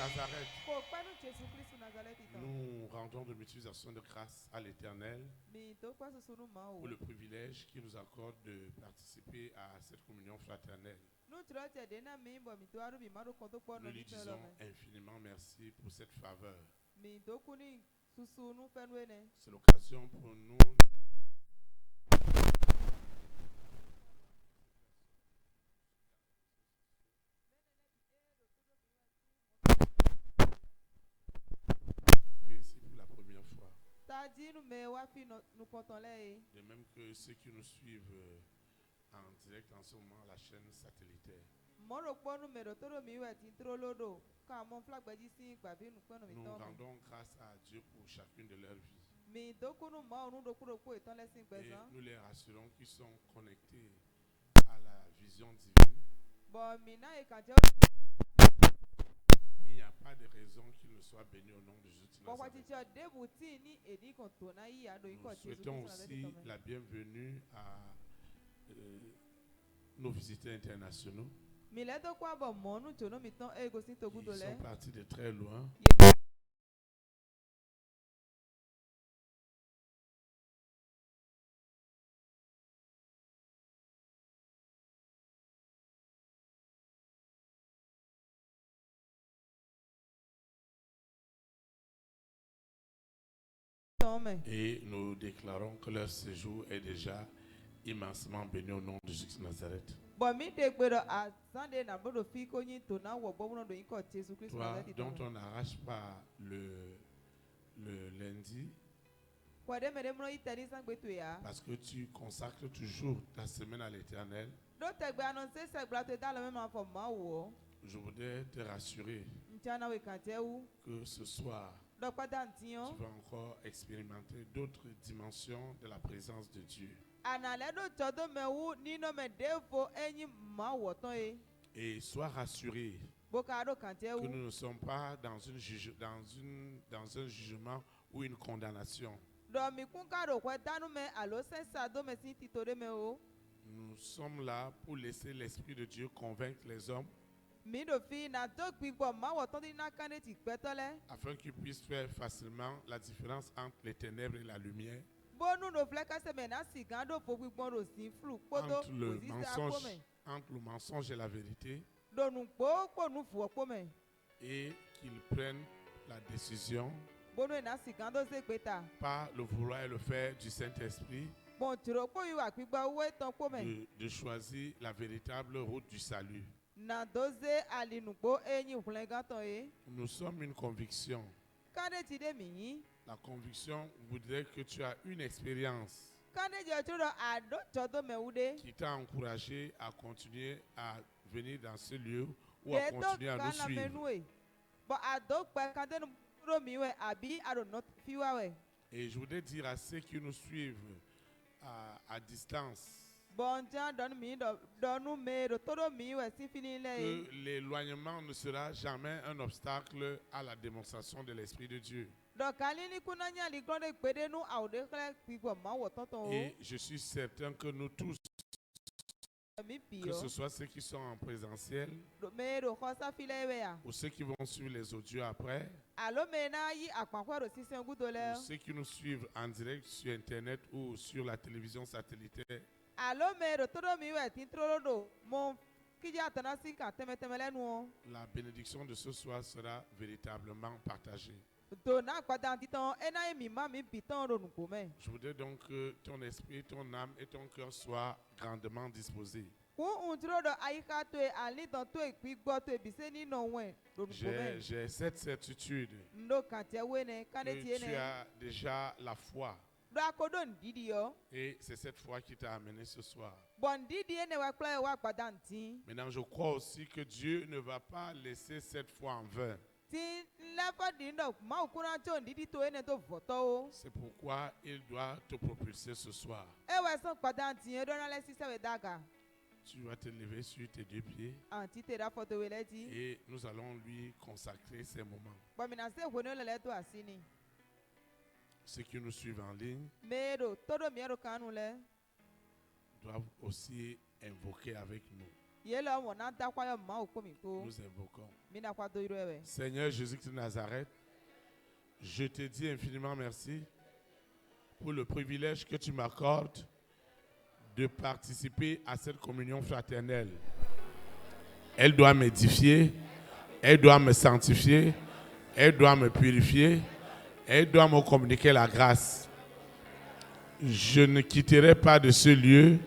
Nazareth, nous rendons de multiplications de grâce à l'Éternel pour le privilège qu'il nous accorde de participer à cette communion fraternelle. Nous lui disons infiniment merci pour cette faveur. C'est l'occasion pour nous ici pour la première fois. De même que ceux qui nous suivent en direct en ce moment à la chaîne satellitaire. Nous rendons grâce à Dieu pour chacune de leurs vies. Et nous les rassurons qu'ils sont connectés à la vision divine. Il n'y a pas de raison qu'ils ne soient bénis au nom de Jésus de Nazareth. Nous souhaitons aussi la bienvenue à nos visiteurs internationaux. Ils sont partis de très loin. Et nous déclarons que leur séjour est déjà immensément béni au nom de Jésus de Nazareth. Toi, dont on n'arrache pas le lundi, parce que tu consacres toujours ta semaine à l'Éternel, je voudrais te rassurer que ce soir, tu vas encore expérimenter d'autres dimensions de la présence de Dieu. Et sois rassuré que nous ne sommes pas dans un jugement ou une condamnation. Nous sommes là pour laisser l'Esprit de Dieu convaincre les hommes afin qu'ils puissent faire facilement la différence entre les ténèbres et la lumière, entre le mensonge et la vérité, et qu'ils prennent la décision par le vouloir et le faire du Saint-Esprit de choisir la véritable route du salut. Nous sommes une conviction. La conviction voudrait que tu as une expérience qui t'a encouragé à continuer à venir dans ce lieu ou à continuer à nous suivre. Et je voudrais dire à ceux qui nous suivent à distance que l'éloignement ne sera jamais un obstacle à la démonstration de l'Esprit de Dieu. Et je suis certain que nous tous, que ce soit ceux qui sont en présentiel ou ceux qui vont suivre les audios après, ou ceux qui nous suivent en direct sur Internet ou sur la télévision satellitaire, la bénédiction de ce soir sera véritablement partagée. Je voudrais donc que ton esprit, ton âme et ton cœur soient grandement disposés. J'ai cette certitude que tu as déjà la foi. Et c'est cette foi qui t'a amené ce soir. Maintenant, je crois aussi que Dieu ne va pas laisser cette foi en vain. C'est pourquoi il doit te propulser ce soir. Tu vas te lever sur tes deux pieds et nous allons lui consacrer ces moments. Ceux qui nous suivent en ligne doivent aussi invoquer avec nous. Nous invoquons. Seigneur Jésus-Christ de Nazareth, je te dis infiniment merci pour le privilège que tu m'accordes de participer à cette communion fraternelle. Elle doit m'édifier, elle doit me sanctifier, elle doit me purifier, elle doit me communiquer la grâce. Je ne quitterai pas de ce lieu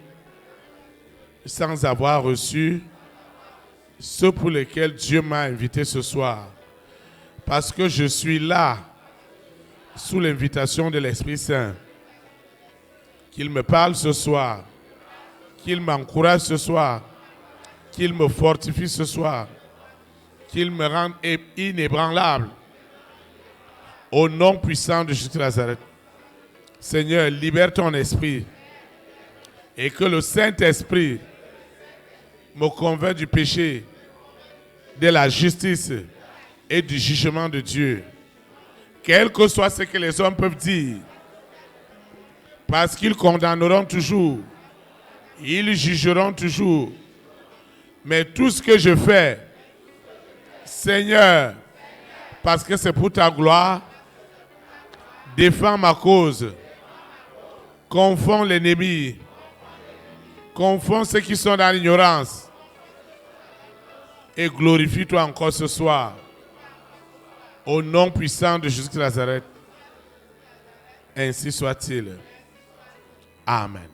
sans avoir reçu ce pour lequel Dieu m'a invité ce soir. Parce que je suis là, sous l'invitation de l'Esprit Saint. Qu'il me parle ce soir, qu'il m'encourage ce soir, qu'il me fortifie ce soir, qu'il me rende inébranlable. Au nom puissant de Jésus de Nazareth. Seigneur, libère ton esprit et que le Saint-Esprit me convainc du péché, de la justice et du jugement de Dieu. Quel que soit ce que les hommes peuvent dire, parce qu'ils condamneront toujours, ils jugeront toujours. Mais tout ce que je fais, Seigneur, parce que c'est pour ta gloire, défends ma cause, confonds l'ennemi, confonds ceux qui sont dans l'ignorance et glorifie-toi encore ce soir. Au nom puissant de Jésus de Nazareth, ainsi soit-il. Amen.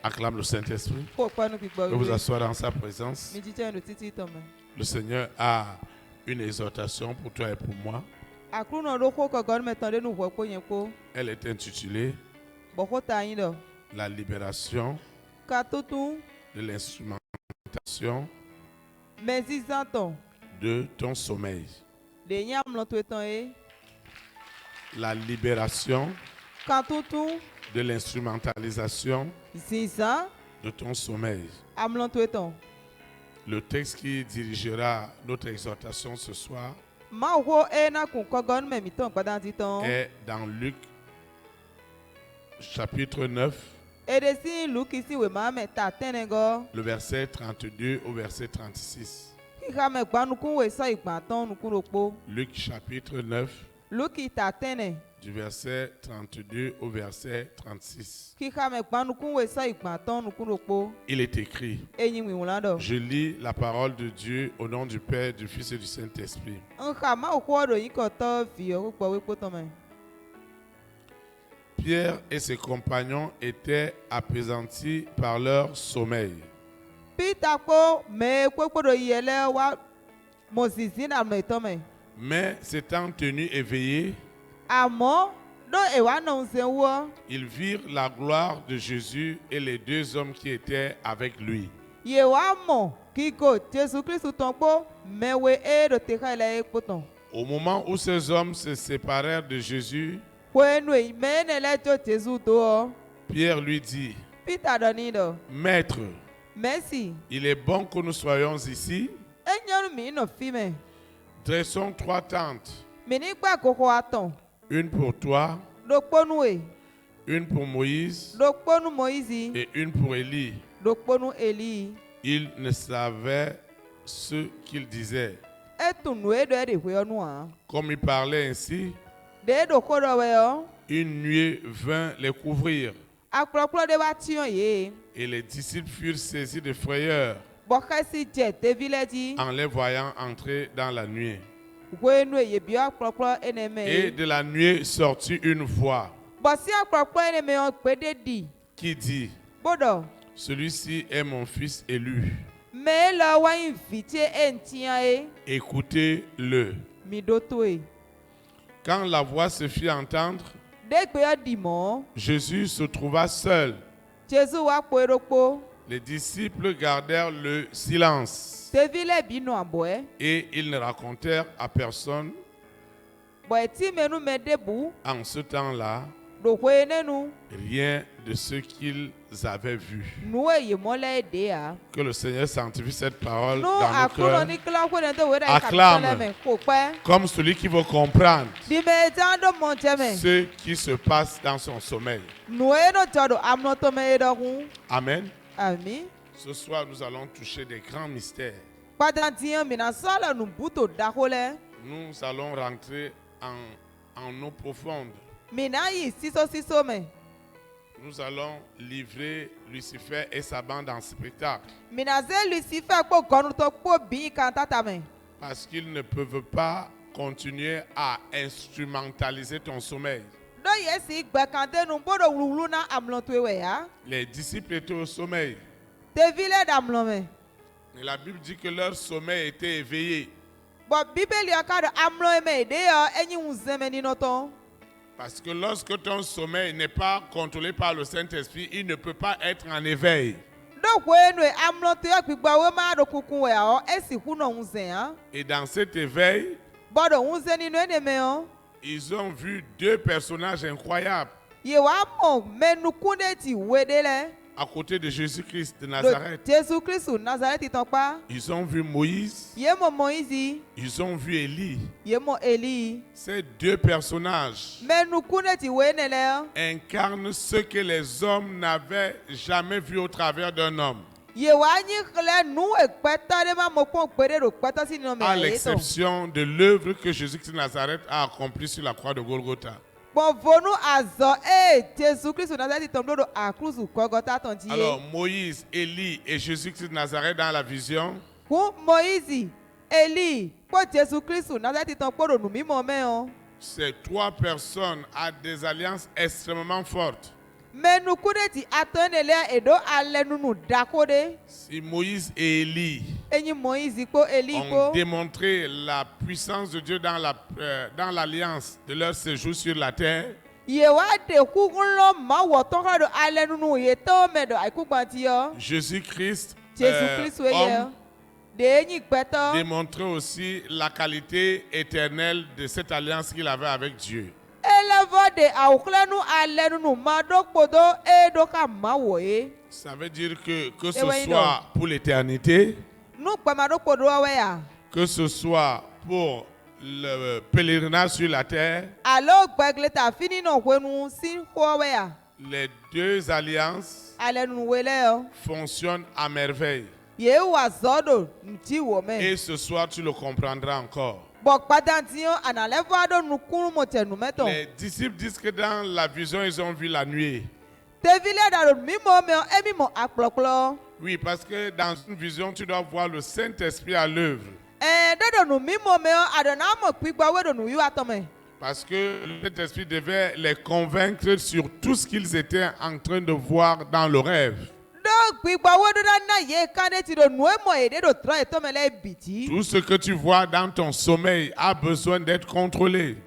Acclame le Saint-Esprit. Je vous asseoir dans sa présence. Le Seigneur a une exhortation pour toi et pour moi. Elle est intitulée La libération de l'instrumentation de ton sommeil. La libération de l'instrumentalisation de ton sommeil. Le texte qui dirigera notre exhortation ce soir est dans Luc chapitre 9, le verset 32 au verset 36. Luc chapitre 9, du verset 32 au verset 36. Il est écrit, je lis la parole de Dieu au nom du Père, du Fils et du Saint-Esprit. Pierre et ses compagnons étaient appesantis par leur sommeil. Mais s'étant tenus éveillés, ils virent la gloire de Jésus et les deux hommes qui étaient avec lui. Au moment où ces hommes se séparèrent de Jésus, Pierre lui dit, Maître, il est bon que nous soyons ici. Dressons 3 tentes. Une pour toi, une pour Moïse et une pour Élie. Il ne savait ce qu'il disait. Comme il parlait ainsi, une nuée vint les couvrir. Et les disciples furent saisis de frayeur en les voyant entrer dans la nuée. Et de la nuée sortit une voix qui dit, celui-ci est mon fils élu. Écoutez-le. Quand la voix se fit entendre, Jésus se trouva seul. Les disciples gardèrent le silence et ils ne racontèrent à personne en ce temps-là rien de ce qu'ils avaient vu. Que le Seigneur sanctifie cette parole dans nos cœurs. Acclame comme celui qui veut comprendre ce qui se passe dans son sommeil. Amen. Ce soir, nous allons toucher des grands mystères. Nous allons rentrer en eau profonde. Nous allons livrer Lucifer et sa bande en spectacle. Parce qu'ils ne peuvent pas continuer à instrumentaliser ton sommeil. Les disciples étaient au sommeil. Et la Bible dit que leur sommeil était éveillé. Parce que lorsque ton sommeil n'est pas contrôlé par le Saint-Esprit, il ne peut pas être en éveil. Et dans cet éveil, ils ont vu deux personnages incroyables à côté de Jésus-Christ de Nazareth. Ils ont vu Moïse. Ils ont vu Élie. Ces deux personnages incarnent ce que les hommes n'avaient jamais vu au travers d'un homme. À l'exception de l'œuvre que Jésus-Christ de Nazareth a accomplie sur la croix de Golgotha. Alors Moïse, Élie et Jésus-Christ de Nazareth dans la vision, ces trois personnes ont des alliances extrêmement fortes. Si Moïse et Élie ont démontré la puissance de Dieu dans l'alliance de leur séjour sur la terre, Jésus-Christ, homme, démontrait aussi la qualité éternelle de cette alliance qu'il avait avec Dieu. Ça veut dire que ce soit pour l'éternité, que ce soit pour le pèlerinage sur la terre, les deux alliances fonctionnent à merveille. Et ce soir, tu le comprendras encore. Les disciples disent que dans la vision, ils ont vu la nuée. Oui, parce que dans une vision, tu dois voir le Saint-Esprit à l'œuvre. Parce que le Saint-Esprit devait les convaincre sur tout ce qu'ils étaient en train de voir dans le rêve. Tout ce que tu vois dans ton sommeil a besoin d'être contrôlé.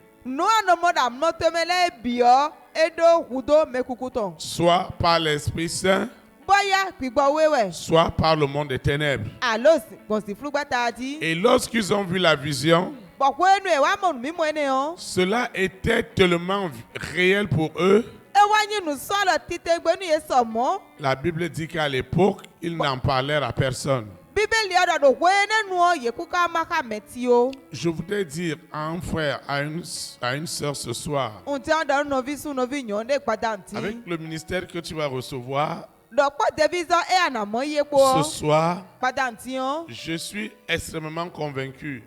Soit par l'Esprit Saint, soit par le monde des ténèbres. Et lorsqu'ils ont vu la vision, cela était tellement réel pour eux. La Bible dit qu'à l'époque, ils n'en parlèrent à personne. Je voudrais dire à un frère, à une sœur ce soir, avec le ministère que tu vas recevoir, ce soir, je suis extrêmement convaincu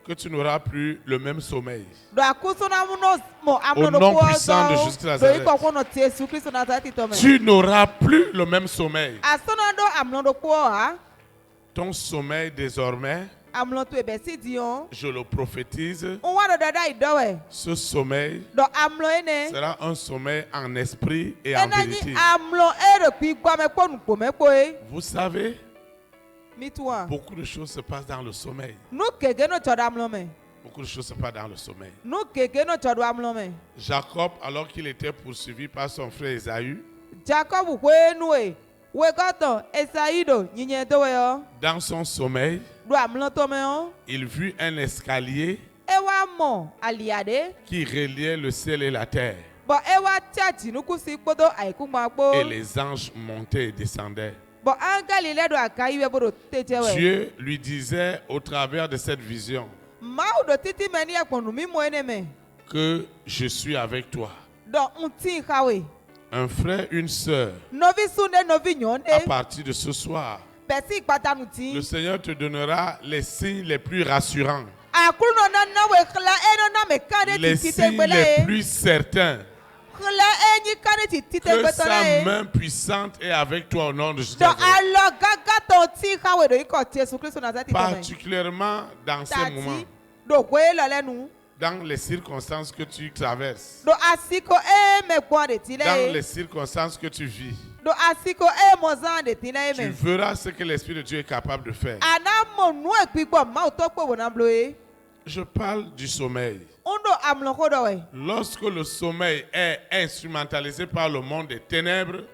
que tu n'auras plus le même sommeil. Au nom puissant de Jésus-Christ de Nazareth, tu n'auras plus le même sommeil. Ton sommeil désormais, je le prophétise, ce sommeil sera un sommeil en esprit et en vérité. Vous savez, beaucoup de choses se passent dans le sommeil. Beaucoup de choses se passent dans le sommeil. Jacob, alors qu'il était poursuivi par son frère Ésaü, dans son sommeil, il vut un escalier qui reliait le ciel et la terre. Et les anges montaient et descendaient. Dieu lui disait au travers de cette vision que je suis avec toi. Un frère, une sœur. À partir de ce soir, le Seigneur te donnera les signes les plus rassurants. Les signes les plus certains. Que sa main puissante est avec toi au nom de Jésus. Particulièrement dans ces moments, dans les circonstances que tu traverses, dans les circonstances que tu vis, tu verras ce que l'Esprit de Dieu est capable de faire. Je parle du sommeil. Lorsque le sommeil est instrumentalisé par le monde des ténèbres,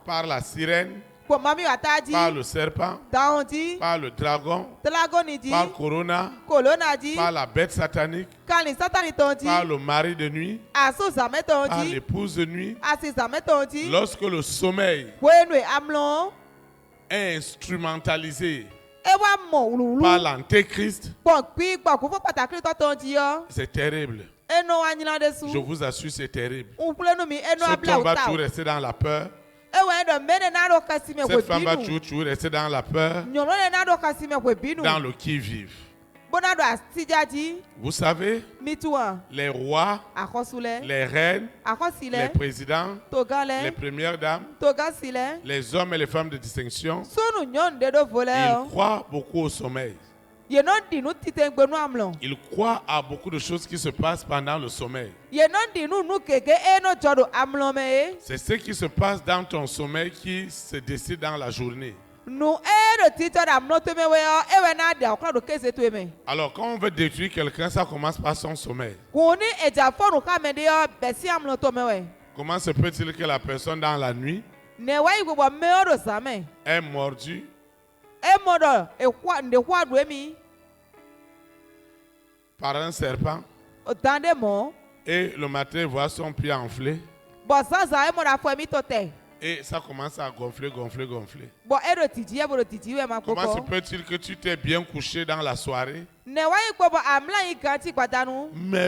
par la sirène, par le serpent, par le dragon, par Corona, par la bête satanique, par le mari de nuit, par l'épouse de nuit, lorsque le sommeil est instrumentalisé par l'antéchrist, c'est terrible. Je vous assure, c'est terrible. Ce homme va toujours rester dans la peur. Cette femme va toujours rester dans la peur, dans le qui-vive. Vous savez, les rois, les reines, les présidents, les premières dames, les hommes et les femmes de distinction, ils croient beaucoup au sommeil. Ils croient à beaucoup de choses qui se passent pendant le sommeil. C'est ce qui se passe dans ton sommeil qui se décide dans la journée. Alors quand on veut détruire quelqu'un, ça commence par son sommeil. Comment se peut-il que la personne dans la nuit est mordue par un serpent et le matin voit son pied enflé et ça commence à gonfler. Comment se peut-il que tu t'es bien couché dans la soirée, mais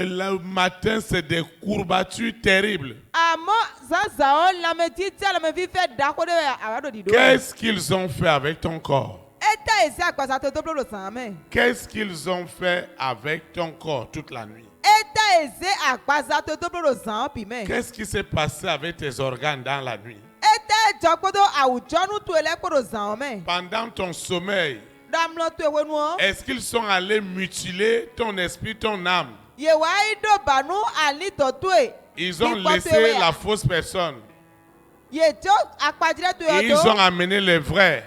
le matin c'est des courbatures terribles? Qu'est-ce qu'ils ont fait avec ton corps? Qu'est-ce qu'ils ont fait avec ton corps toute la nuit? Qu'est-ce qui s'est passé avec tes organes dans la nuit? Pendant ton sommeil, est-ce qu'ils sont allés mutiler ton esprit, ton âme? Ils ont laissé la fausse personne. Ils ont amené les vrais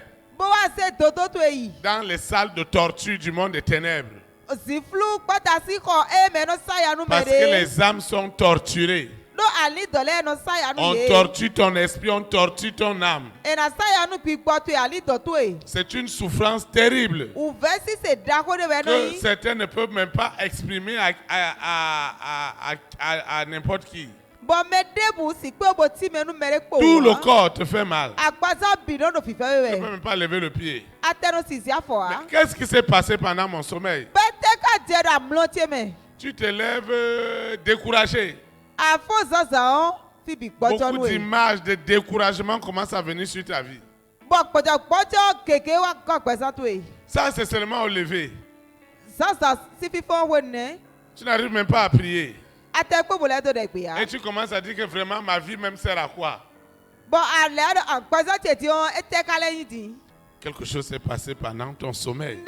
dans les salles de torture du monde des ténèbres. Parce que les âmes sont torturées. On torture ton esprit, on torture ton âme. C'est une souffrance terrible que certains ne peuvent même pas exprimer à n'importe qui. Tout le corps te fait mal. Tu ne peux même pas lever le pied. Qu'est-ce qui s'est passé pendant mon sommeil? Tu te lèves découragé. Beaucoup d'images de découragement commencent à venir sur ta vie. Ça, c'est seulement au lever. Tu n'arrives même pas à prier. Et tu commences à dire que vraiment ma vie même sert à quoi? Quelque chose s'est passé pendant ton sommeil.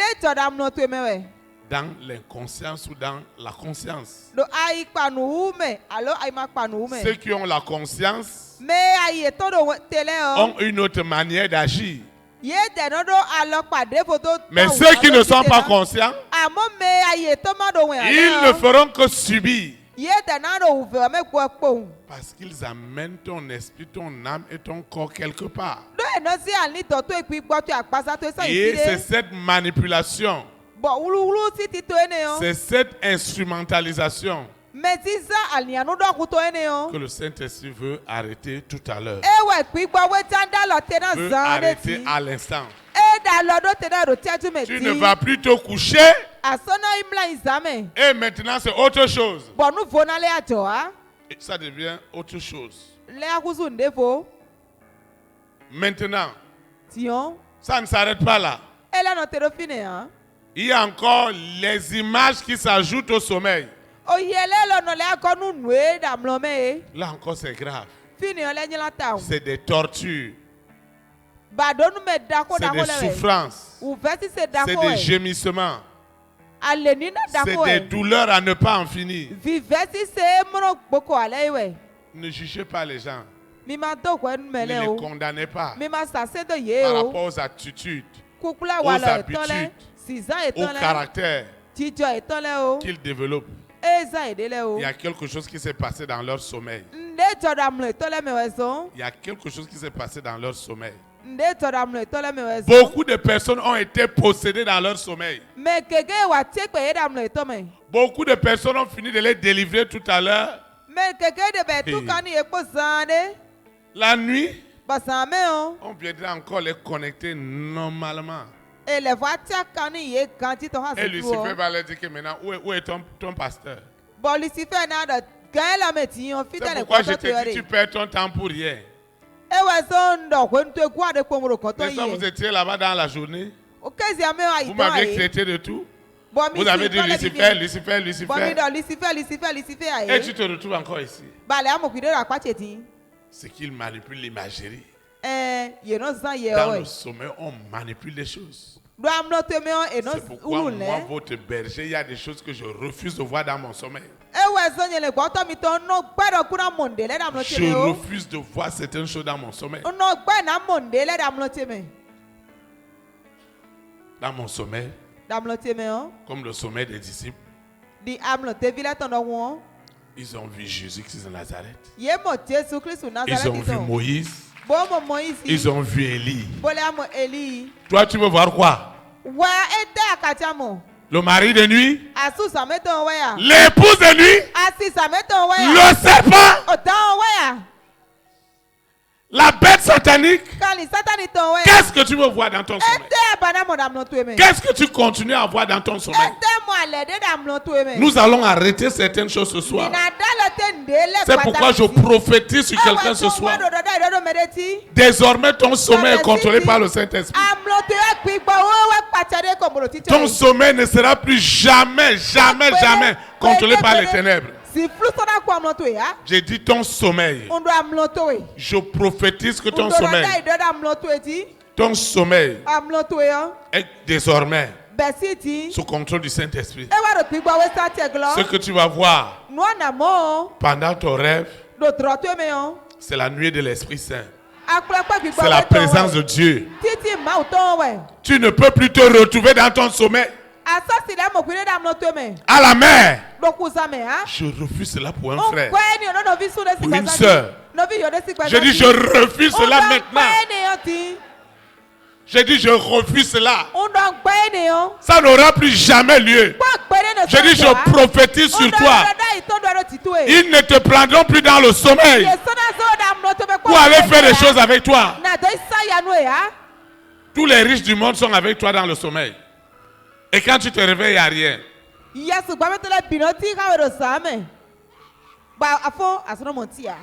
Dans l'inconscience ou dans la conscience. Ceux qui ont la conscience ont une autre manière d'agir. Mais ceux qui ne sont pas conscients, ils ne feront que subir. Parce qu'ils amènent ton esprit, ton âme et ton corps quelque part. Et c'est cette manipulation, c'est cette instrumentalisation que le Saint-Esprit veut arrêter tout à l'heure. Veut arrêter à l'instant. Tu ne vas plus te coucher. Et maintenant c'est autre chose. Et ça devient autre chose. Maintenant, ça ne s'arrête pas là. Il y a encore les images qui s'ajoutent au sommeil. Là encore, c'est grave. C'est des tortures. C'est des souffrances. C'est des gémissements. C'est des douleurs à ne pas en finir. Ne jugez pas les gens. Ne les condamnez pas par rapport aux attitudes, aux habitudes, au caractère qu'ils développent. Il y a quelque chose qui s'est passé dans leur sommeil. Il y a quelque chose qui s'est passé dans leur sommeil. Beaucoup de personnes ont été possédées dans leur sommeil. Beaucoup de personnes ont fini de les délivrer tout à l'heure. La nuit, on viendra encore les connecter normalement. Et Lucifer va leur dire que maintenant, où est ton pasteur? C'est pourquoi je te dis, tu perds ton temps pour rien. Vous étiez là-bas dans la journée. Vous m'avez traité de tout. Vous avez dit Lucifer, Lucifer, Lucifer. Et tu te retrouves encore ici. C'est qu'il manipule l'imagerie. Dans le sommeil, on manipule les choses. C'est pourquoi moi, votre berger, il y a des choses que je refuse de voir dans mon sommeil. Je refuse de voir certaines choses dans mon sommeil. Dans mon sommeil, comme le sommeil des disciples, ils ont vu Jésus-Christ de Nazareth. Ils ont vu Moïse. Ils ont vu Élie. Toi, tu veux voir quoi? Le mari de nuit, l'épouse de nuit, le serpent, la bête satanique. Qu'est-ce que tu veux voir dans ton sommeil? Qu'est-ce que tu continues à voir dans ton sommeil? Nous allons arrêter certaines choses ce soir. C'est pourquoi je prophétise sur quelqu'un ce soir. Désormais, ton sommeil est contrôlé par le Saint-Esprit. Ton sommeil ne sera plus jamais contrôlé par les ténèbres. J'ai dit ton sommeil. Je prophétise que ton sommeil est désormais sous contrôle du Saint-Esprit. Ce que tu vas voir pendant ton rêve, c'est la nuée de l'Esprit Saint. C'est la présence de Dieu. Tu ne peux plus te retrouver dans ton sommeil à la mer. Je refuse cela pour un frère, pour une soeur. Je dis je refuse cela maintenant. Je dis je refuse cela. Ça n'aura plus jamais lieu. Je dis je prophétise sur toi. Ils ne te prendront plus dans le sommeil pour aller faire des choses avec toi. Tous les riches du monde sont avec toi dans le sommeil. Et quand tu te réveilles, il n'y a rien.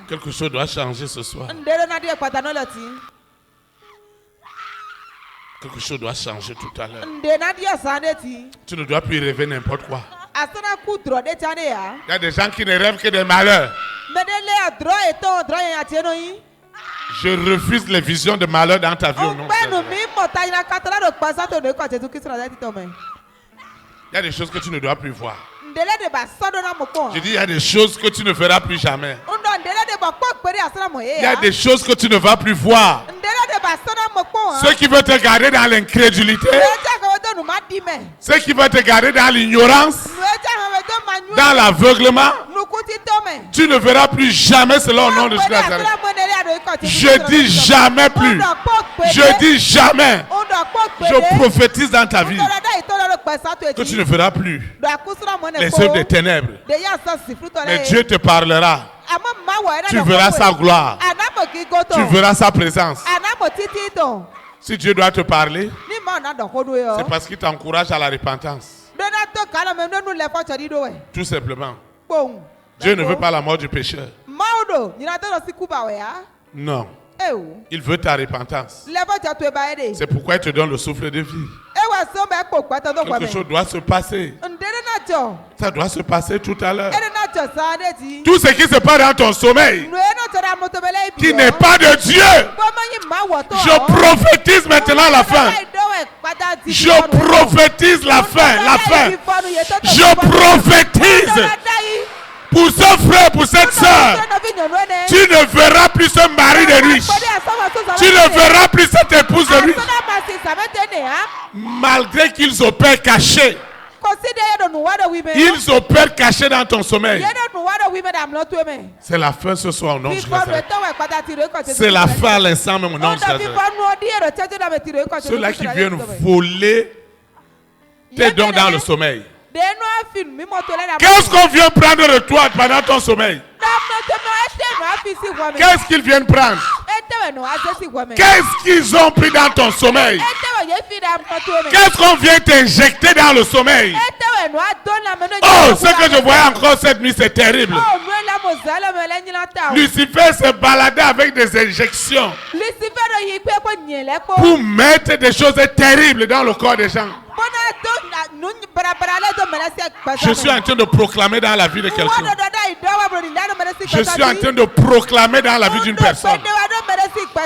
Quelque chose doit changer ce soir. Quelque chose doit changer tout à l'heure. Tu ne dois plus rêver n'importe quoi. Il y a des gens qui ne rêvent que des malheurs. Je refuse les visions de malheur dans ta vie au nom de Jésus. Il y a des choses que tu ne dois plus voir. Je dis il y a des choses que tu ne feras plus jamais. Il y a des choses que tu ne vas plus voir. Ceux qui veulent te garder dans l'incrédulité, ceux qui veulent te garder dans l'ignorance, dans l'aveuglement, tu ne verras plus jamais cela au nom de Jésus. Je dis jamais plus. Je dis jamais. Je prophétise dans ta vie que tu ne verras plus les œuvres des ténèbres. Mais Dieu te parlera. Tu verras sa gloire. Tu verras sa présence. Si Dieu doit te parler, c'est parce qu'il t'encourage à la repentance. Tout simplement. Dieu ne veut pas la mort du pécheur. Non. Il veut ta repentance. C'est pourquoi il te donne le souffle de vie. Quelque chose doit se passer. Ça doit se passer tout à l'heure. Tout ce qui se passe dans ton sommeil, qui n'est pas de Dieu, je prophétise maintenant la fin. Je prophétise la fin. Je prophétise pour ce frère, pour cette soeur. Tu ne verras plus ce mari de riche. Tu ne verras plus cette épouse de riche. Malgré qu'ils opèrent cachés. Ils opèrent cachés dans ton sommeil. C'est la fin ce soir au nom de Jésus. C'est la fin à l'instant même au nom de Jésus. Ceux-là qui viennent voler tes dons dans le sommeil. Qu'est-ce qu'on vient prendre de toi pendant ton sommeil? Qu'est-ce qu'ils viennent prendre? Qu'est-ce qu'ils ont pris dans ton sommeil? Qu'est-ce qu'on vient t'injecter dans le sommeil? Oh, ce que je voyais encore cette nuit, c'est terrible. Lucifer se baladait avec des injections pour mettre des choses terribles dans le corps des gens. Je suis en train de proclamer dans la vie de quelqu'un. Je suis en train de proclamer dans la vie d'une personne.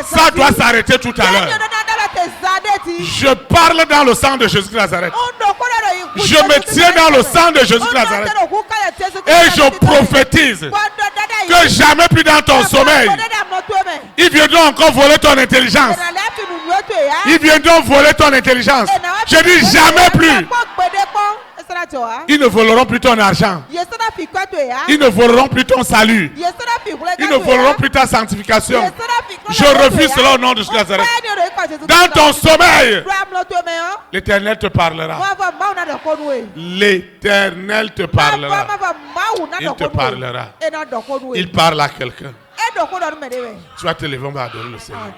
Ça doit s'arrêter tout à l'heure. Je parle dans le sang de Jésus de Nazareth. Je me tiens dans le sang de Jésus de Nazareth. Et je prophétise que jamais plus dans ton sommeil, ils viendront encore voler ton intelligence. Ils viendront voler ton intelligence. Je dis jamais plus. Ils ne voleront plus ton argent. Ils ne voleront plus ton salut. Ils ne voleront plus ta sanctification. Je refuse cela au nom de Jésus de Nazareth. Dans ton sommeil, l'Éternel te parlera. L'Éternel te parlera. Il te parlera. Il parle à quelqu'un. Tu vas te lever, on va adorer le Seigneur.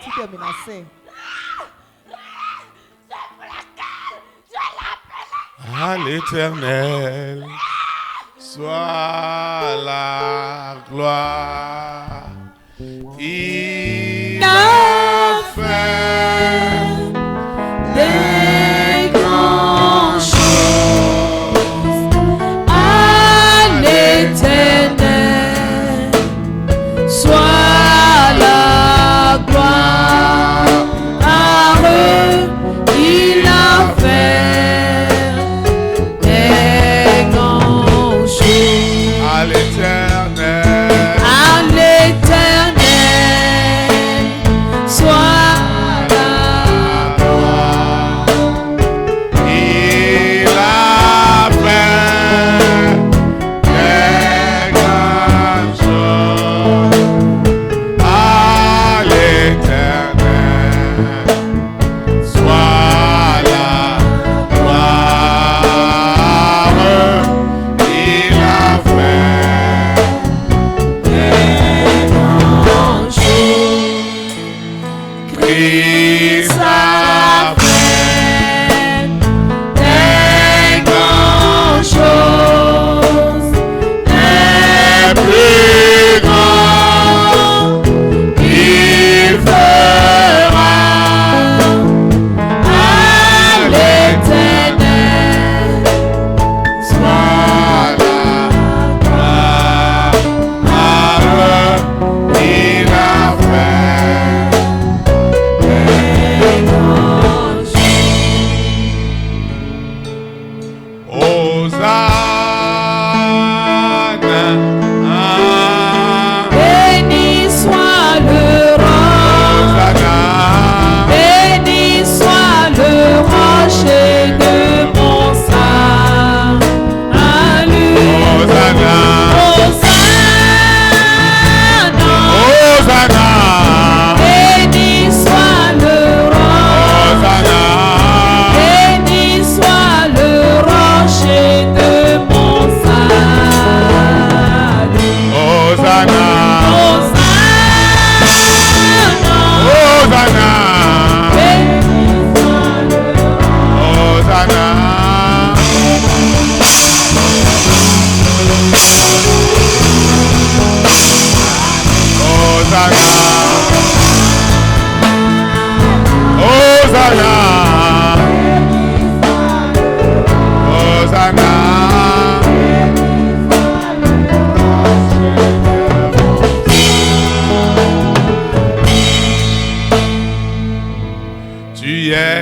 À l'Éternel soit la gloire. Il a fait des grandes choses. À l'Éternel soit la gloire. Il a fait à l'Éternel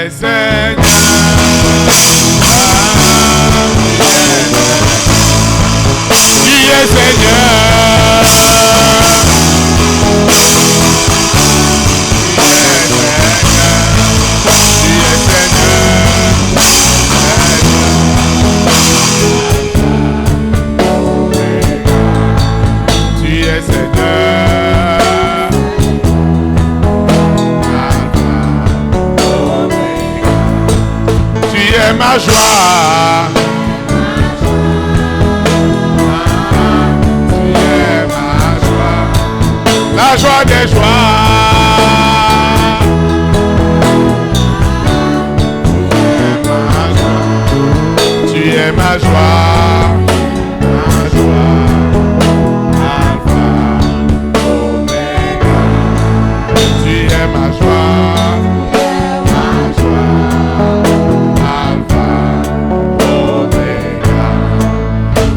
es Seigneur. Tu es Seigneur. Ma joie, tu es ma joie, la joie des joies. Tu es ma joie, Alpha, Omega. Tu es ma joie.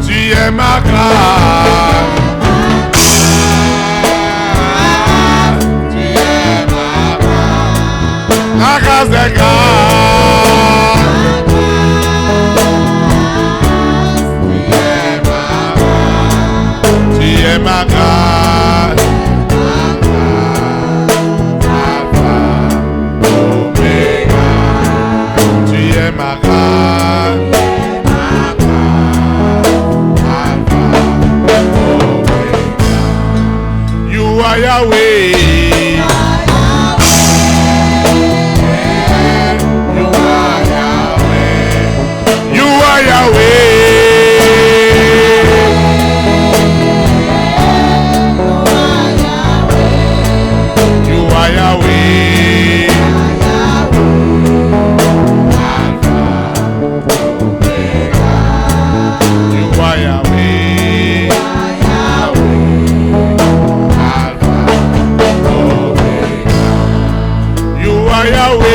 Ma grâce, tu es ma grâce, la grâce des grâces, tu es ma grâce, Alpha, Omega, tu es ma grâce. Yahweh, you are Yahweh, you are Yahweh, you are Yahweh, Alpha, Omega, you are Yahweh.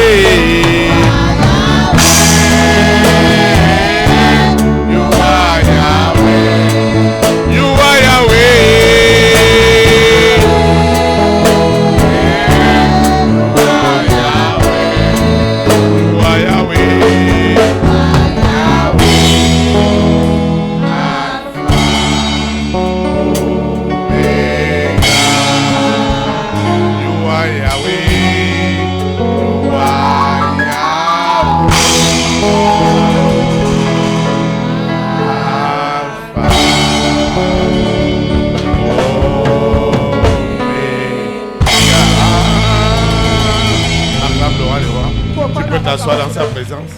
T'assois dans sa présence.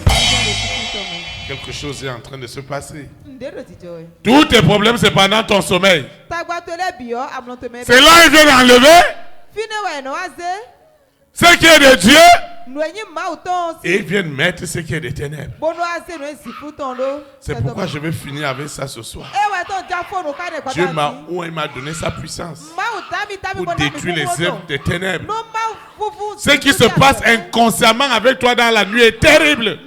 Quelque chose est en train de se passer. Tous tes problèmes, c'est pendant ton sommeil. C'est là qu'ils viennent enlever ce qui est de Dieu et ils viennent mettre ce qui est des ténèbres. C'est pourquoi je vais finir avec ça ce soir. Dieu m'a donné sa puissance pour détruire les œuvres des ténèbres. Ce qui se passe inconsciemment avec toi dans la nuit est terrible.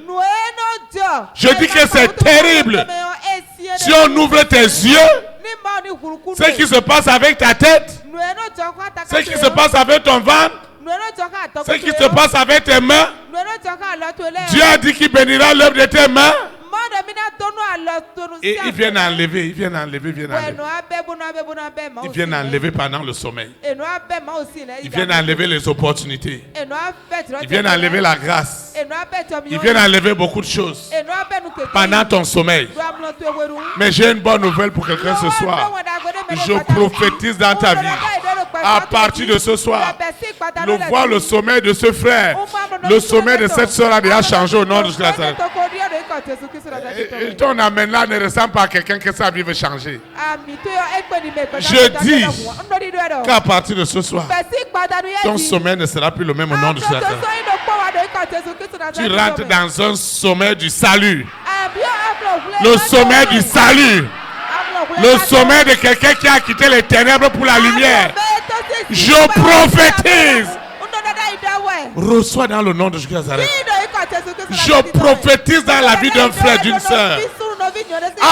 Je dis que c'est terrible. Si on ouvre tes yeux, ce qui se passe avec ta tête, ce qui se passe avec ton ventre, ce qui se passe avec tes mains, Dieu a dit qu'il bénira l'œuvre de tes mains. Et ils viennent enlever, ils viennent enlever pendant le sommeil. Ils viennent enlever les opportunités. Ils viennent enlever la grâce. Ils viennent enlever beaucoup de choses pendant ton sommeil. Mais j'ai une bonne nouvelle pour quelqu'un ce soir. Je prophétise dans ta vie. À partir de ce soir, le sommeil de ce frère, le sommeil de cette soeur a déjà changé au nom de Jésus. Et ton amène là ne ressemble pas à quelqu'un que sa vie veut changer. Je dis qu'à partir de ce soir, ton sommeil ne sera plus le même au nom de Jésus. Tu rentres dans un sommeil du salut. Le sommeil du salut. Le sommeil de quelqu'un qui a quitté les ténèbres pour la lumière. Je prophétise. Reçois dans le nom de Jésus. Je prophétise dans la vie d'un frère, d'une sœur.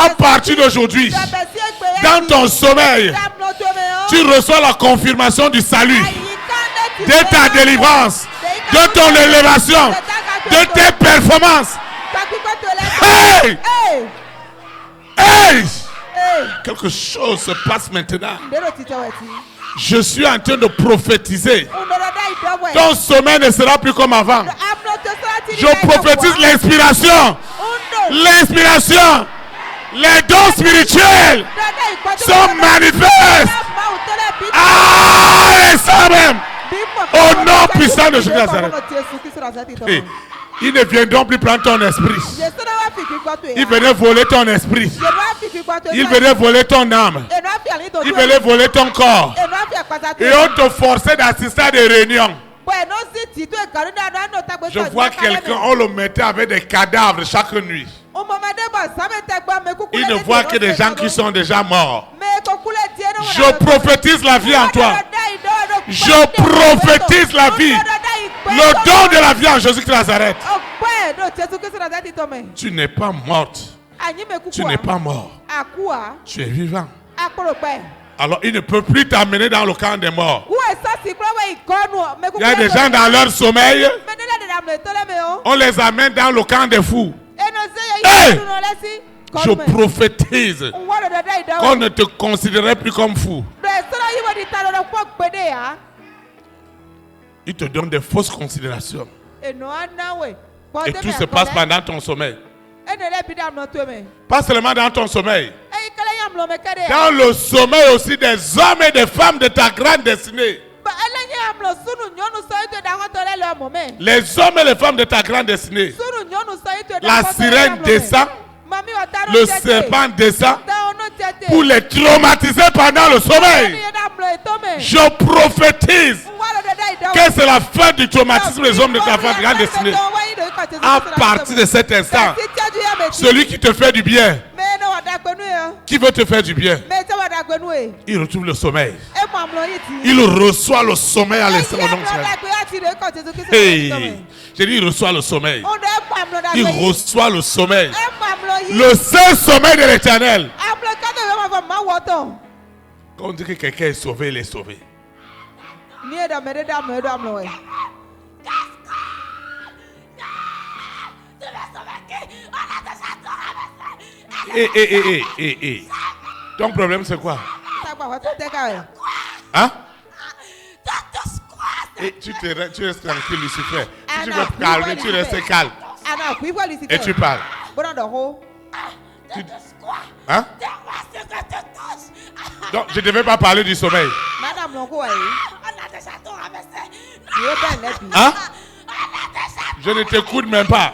À partir d'aujourd'hui, dans ton sommeil, tu reçois la confirmation du salut, de ta délivrance, de ton élévation, de tes performances. Hey! Hey! Quelque chose se passe maintenant. Je suis en train de prophétiser. Ton sommeil ne sera plus comme avant. Je prophétise l'inspiration. L'inspiration. Les dons spirituels sont manifestes. Ah, ça même. Au nom puissant de Jésus. Ils ne viendront plus prendre ton esprit. Ils venaient voler ton esprit. Ils venaient voler ton âme. Ils venaient voler ton corps. Et on te forçait d'assister à des réunions. Je vois quelqu'un, on le mettait avec des cadavres chaque nuit. Il ne voit que des gens qui sont déjà morts. Je prophétise la vie en toi. Je prophétise la vie. Le don de la vie en Jésus de Nazareth. Tu n'es pas morte. Tu n'es pas mort. Tu es vivant. Alors il ne peut plus t'amener dans le camp des morts. Il y a des gens dans leur sommeil. On les amène dans le camp des fous. Hey! Je prophétise qu'on ne te considérait plus comme fou. Il te donne des fausses considérations. Et tout se passe pendant ton sommeil. Pas seulement dans ton sommeil. Dans le sommeil aussi des hommes et des femmes de ta grande destinée. Les hommes et les femmes de ta grande destinée. La sirène descend. Le serpent descend pour les traumatiser pendant le sommeil. Je prophétise que c'est la fin du traumatisme des hommes de ta grande destinée. À partir de cet instant, celui qui te fait du bien, qui veut te faire du bien, il retrouve le sommeil. Il reçoit le sommeil à l'instant. Hey, j'ai dit il reçoit le sommeil. Il reçoit le sommeil. Le seul sommeil de l'Éternel. Quand on dit que quelqu'un est sauvé, il est sauvé. Ton problème c'est quoi? Hein? Et tu restes tranquille, Lucifer. Si tu veux te calmer, tu restes calme. Et tu parles. Hein? Donc je ne devais pas parler du sommeil. Hein? Je ne t'écoute même pas.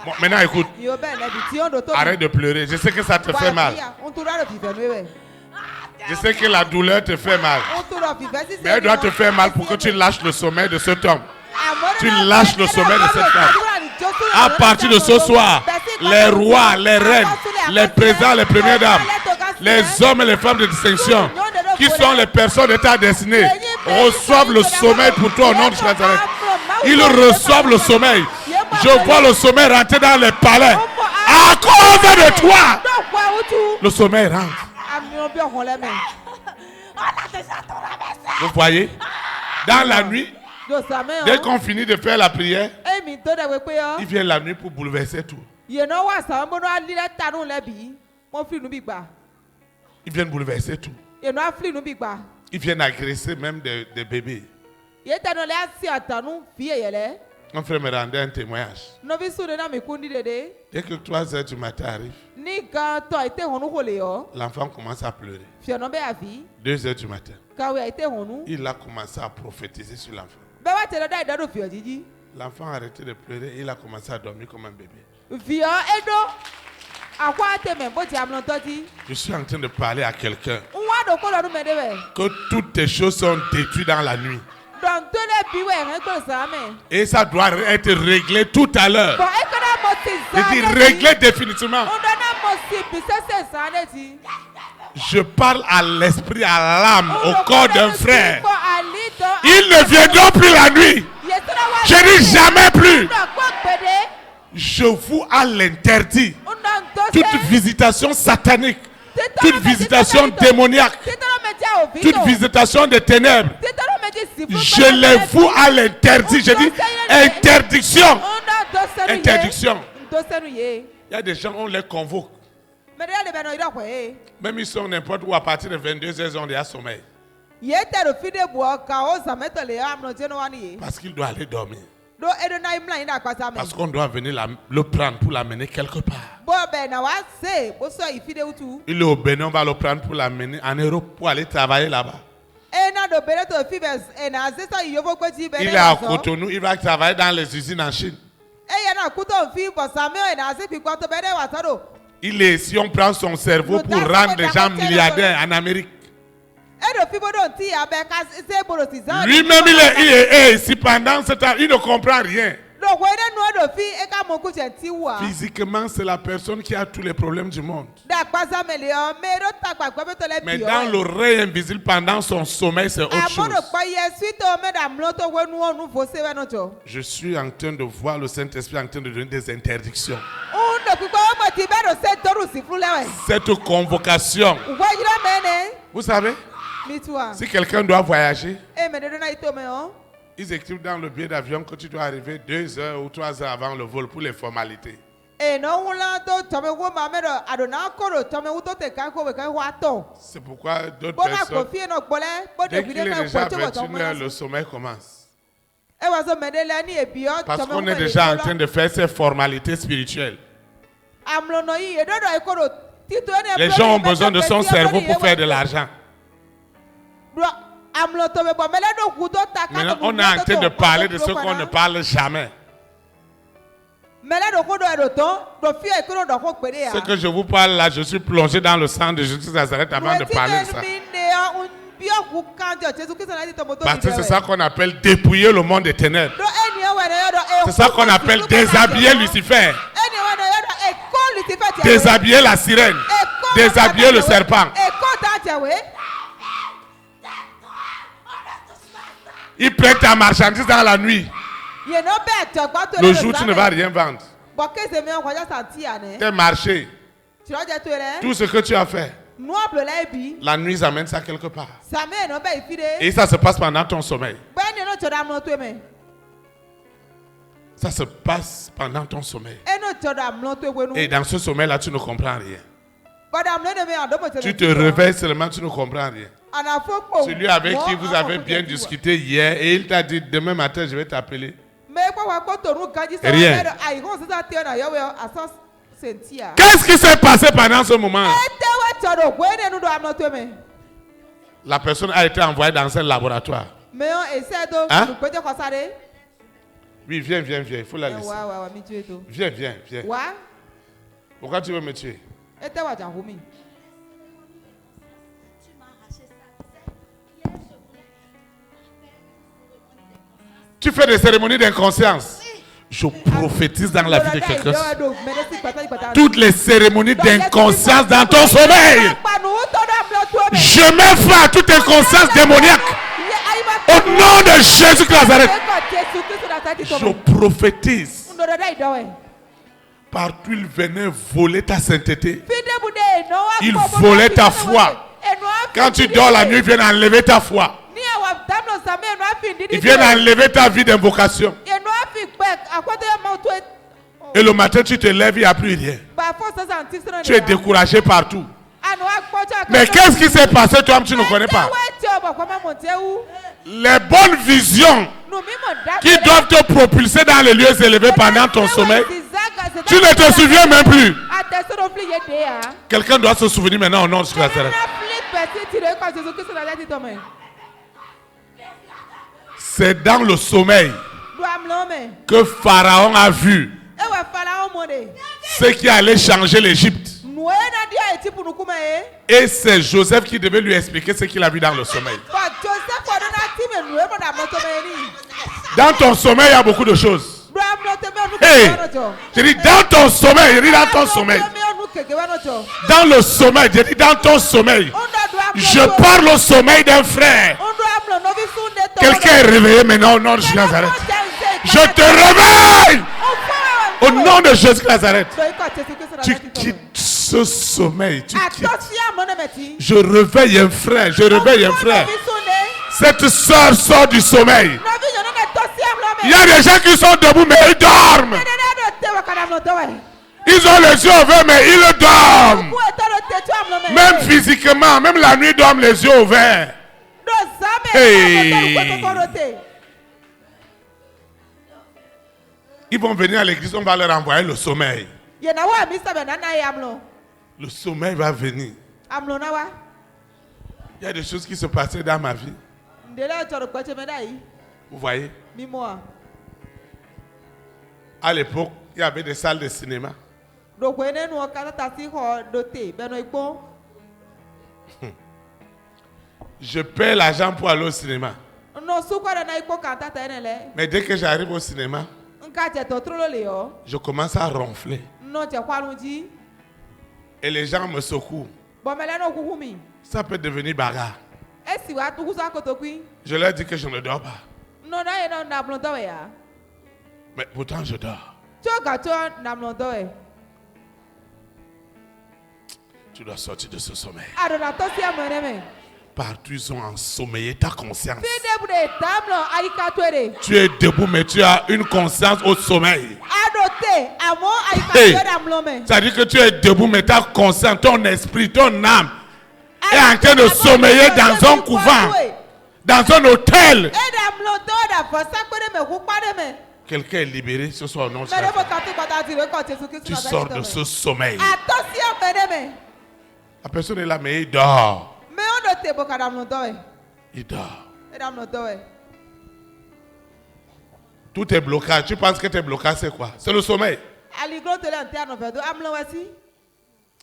Bon, maintenant écoute. Arrête de pleurer. Je sais que ça te fait mal. Je sais que la douleur te fait mal. Mais elle doit te faire mal pour que tu lâches le sommeil de cet homme. Tu lâches le sommeil de cette femme. À partir de ce soir, les rois, les reines, les présidents, les premières dames, les hommes et les femmes de distinction, qui sont les personnes de ta destinée, reçoivent le sommeil pour toi au nom de Jésus. Ils reçoivent le sommeil. Je vois le sommeil rentrer dans les palais. À cause de toi, le sommeil rentre. Vous voyez, dans la nuit, dès qu'on finit de faire la prière, il vient la nuit pour bouleverser tout. Ils viennent bouleverser tout. Ils viennent agresser même des bébés. Mon frère me rendait un témoignage. Dès que 3 heures du matin arrive, l'enfant commence à pleurer. 2 heures du matin, il a commencé à prophétiser sur l'enfant. L'enfant a arrêté de pleurer et il a commencé à dormir comme un bébé. Je suis en train de parler à quelqu'un que toutes tes choses sont détruites dans la nuit. Et ça doit être réglé tout à l'heure. Je dis réglé définitivement. Je parle à l'esprit, à l'âme, au corps d'un frère. Ils ne viendront plus la nuit. Je dis jamais plus. Je vous à l'interdit. Toute visitation satanique, toute visitation démoniaque, toute visitation des ténèbres, Je les voue à l'interdit. Je dis interdiction. Interdiction. Il y a des gens, on les convoque. Même ils sont n'importe où, à partir de 22h, on est à sommeil. Parce qu'il doit aller dormir. Parce qu'on doit venir le prendre pour l'amener quelque part. Il est au Bénin, on va le prendre pour l'amener en Europe pour aller travailler là-bas. Il est à Cotonou, il va travailler dans les usines en Chine. Il est, si on prend son cerveau pour rendre les gens milliardaires en Amérique. Lui-même, il est ici pendant ce temps, il ne comprend rien. Physiquement, c'est la personne qui a tous les problèmes du monde. Mais dans l'oreille invisible, pendant son sommeil, c'est autre chose. Je suis en train de voir le Saint-Esprit en train de donner des interdictions. Cette convocation, vous savez, si quelqu'un doit voyager, ils écrivent dans le billet d'avion que tu dois arriver 2 heures ou 3 heures avant le vol pour les formalités. C'est pourquoi d'autres personnes, dès qu'il est déjà 21h, le sommeil commence. Parce qu'on est déjà en train de faire ces formalités spirituelles. Les gens ont besoin de son cerveau pour faire de l'argent. Maintenant, on est en train de parler de ce qu'on ne parle jamais. Ce que je vous parle là, je suis plongé dans le sang de Jésus de Nazareth avant de parler de ça. Parce que c'est ça qu'on appelle dépouiller le monde des ténèbres. C'est ça qu'on appelle déshabiller Lucifer. Déshabiller la sirène. Déshabiller le serpent. Ils prennent ta marchandise dans la nuit. Le jour, tu ne vas rien vendre. Tes marchés, tout ce que tu as fait, la nuit, ça amène ça quelque part. Et ça se passe pendant ton sommeil. Ça se passe pendant ton sommeil. Et dans ce sommeil-là, tu ne comprends rien. Tu te réveilles seulement, tu ne comprends rien. Celui avec qui vous avez bien discuté hier et il t'a dit demain matin je vais t'appeler. Rien. Qu'est-ce qui s'est passé pendant ce moment? La personne a été envoyée dans un laboratoire. Hein? Oui, viens, il faut la laisser. Viens. Pourquoi tu veux me tuer? Tu fais des cérémonies d'inconscience. Je prophétise dans la vie de quelqu'un. Toutes les cérémonies d'inconscience dans ton sommeil. Je mets fin à toute inconscience démoniaque. Au nom de Jésus de Nazareth. Je prophétise. Partout il venait voler ta sainteté. Il volait ta foi. Quand tu dors la nuit, il vient enlever ta foi. Il vient enlever ta vie d'invocation. Et le matin, tu te lèves, il n'y a plus rien. Tu es découragé partout. Mais qu'est-ce qui s'est passé, toi, tu ne connais pas? Les bonnes visions qui doivent te propulser dans les lieux élevés pendant ton sommeil, tu ne te souviens même plus. Quelqu'un doit se souvenir maintenant au nom de Jésus. C'est dans le sommeil que Pharaon a vu ce qui allait changer l'Égypte. Et c'est Joseph qui devait lui expliquer ce qu'il a vu dans le sommeil. Dans ton sommeil, il y a beaucoup de choses. Hey, je dis dans ton sommeil, Dans le sommeil, je dis dans ton sommeil. Je parle au sommeil d'un frère. Quelqu'un est réveillé maintenant au nom de Jésus Nazareth. Je te réveille au nom de Jésus Nazareth. Tu quittes ce sommeil. Tu quittes. Je réveille un frère. Cette sœur sort du sommeil. Il y a des gens qui sont debout mais ils dorment. Ils ont les yeux ouverts mais ils dorment. Même physiquement, même la nuit, ils dorment les yeux ouverts. Hey. Ils vont venir à l'église, on va leur envoyer le sommeil. Le sommeil va venir. Il y a des choses qui se passaient dans ma vie. Vous voyez? À l'époque, il y avait des salles de cinéma. Je paie l'argent pour aller au cinéma. Mais dès que j'arrive au cinéma, je commence à ronfler. Et les gens me secouent. Ça peut devenir bagarre. Je leur dis que je ne dors pas. Mais pourtant je dors. Tu dois sortir de ce sommeil. Partout ils ont ensommeillé ta conscience. Tu es debout mais tu as une conscience au sommeil. Hey, ça dit que tu es debout mais ta conscience, ton esprit, ton âme est en train de sommeiller dans un couvent, dans un hôtel. Quelqu'un est libéré ce soir, non? Tu sors de ce sommeil. La personne est là mais il dort. Il dort. Tout est blocage. Tu penses que tes blocages c'est quoi? C'est le sommeil.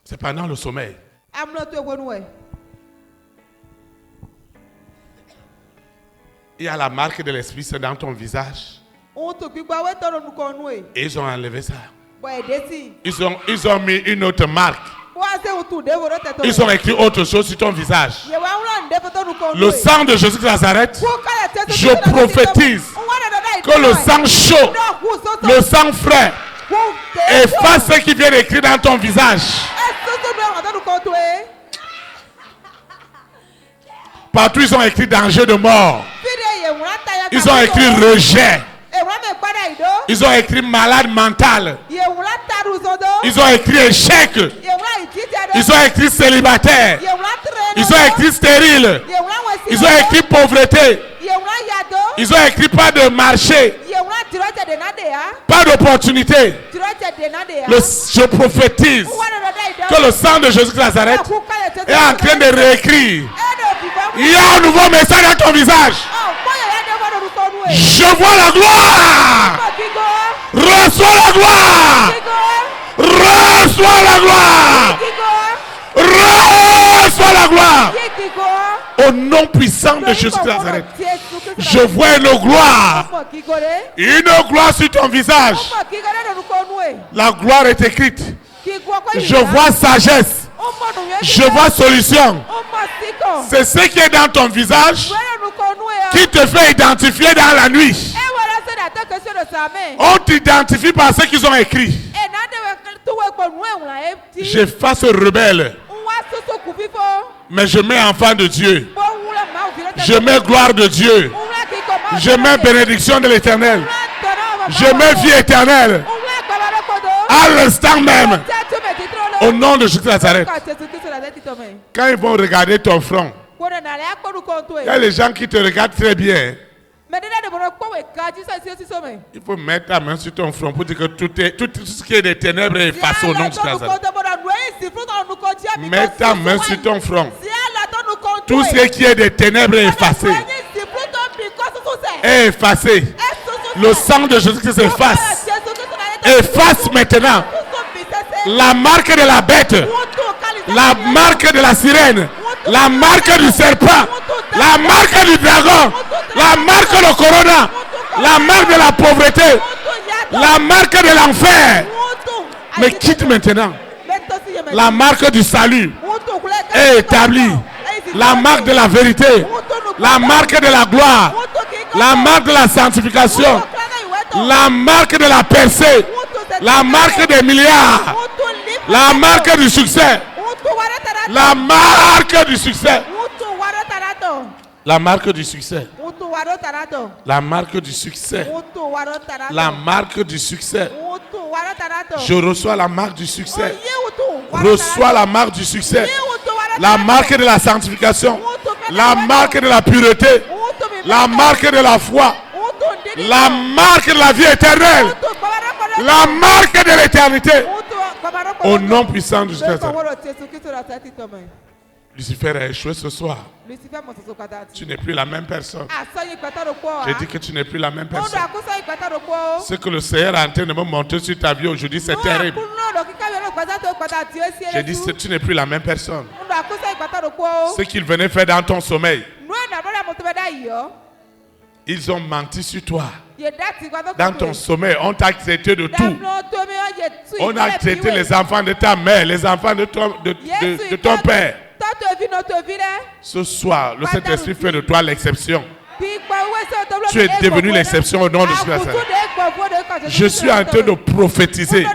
C'est pendant le sommeil. Il y a la marque de l'Esprit Saint dans ton visage. Et ils ont enlevé ça. Ils ont mis une autre marque. Ils ont écrit autre chose sur ton visage. Le sang de Jésus de Nazareth, je prophétise que le sang chaud, le sang frais, efface ce qui vient écrit dans ton visage. Partout ils ont écrit danger de mort. Ils ont écrit rejet. Ils ont écrit malade mental. Ils ont écrit échec. Ils ont écrit célibataire. Ils ont écrit stérile. Ils ont écrit pauvreté. Ils ont écrit pas de marché. Pas d'opportunité. Je prophétise que le sang de Jésus de Nazareth est en train de réécrire. Il y a un nouveau message dans ton visage. Je vois la gloire. Reçois la gloire. Reçois la gloire. Reçois la gloire. Au nom puissant de Jésus de Nazareth, je vois une gloire. Une gloire sur ton visage. La gloire est écrite. Je vois sagesse. Je vois solution. C'est ce qui est dans ton visage qui te fait identifier dans la nuit. On t'identifie par ce qu'ils ont écrit. J'efface ce rebelle. Mais je mets enfant de Dieu. Je mets gloire de Dieu. Je mets bénédiction de l'Éternel. Je mets vie éternelle. À l'instant même. Au nom de Jésus de Nazareth. Quand ils vont regarder ton front, il y a les gens qui te regardent très bien. Il faut mettre ta main sur ton front pour dire que tout ce qui est des ténèbres est effacé au nom de Jésus de Nazareth. Mets ta main sur ton front. Tout ce qui est des ténèbres est effacé. Est effacé. Le sang de Jésus s'efface. Efface maintenant la marque de la bête, la marque de la sirène, la marque du serpent, la marque du dragon, la marque de corona, la marque de la pauvreté, la marque de l'enfer. Mais quitte maintenant. La marque du salut est établie. La marque de la vérité, la marque de la gloire, la marque de la sanctification, la marque de la percée, la marque des milliards, la marque du succès, la marque du succès, La marque du succès. La marque du succès. La marque du succès. Je reçois la marque du succès. Reçois la marque du succès. La marque de la sanctification. La marque de la pureté. La marque de la foi. La marque de la vie éternelle. La marque de l'éternité. Au nom puissant de Jésus. Lucifer a échoué ce soir. Tu n'es plus la même personne. J'ai dit que tu n'es plus la même personne. Ce que le Seigneur est en train de me montrer sur ta vie aujourd'hui, c'est terrible. J'ai dit que tu n'es plus la même personne. Ce qu'il venait faire dans ton sommeil, ils ont menti sur toi. Dans ton sommeil, on t'a traité de tout. On a traité les enfants de ta mère, les enfants de ton père. Ce soir, le Saint-Esprit fait de toi l'exception. Tu es devenu l'exception au nom de Jésus. Je suis en train de prophétiser.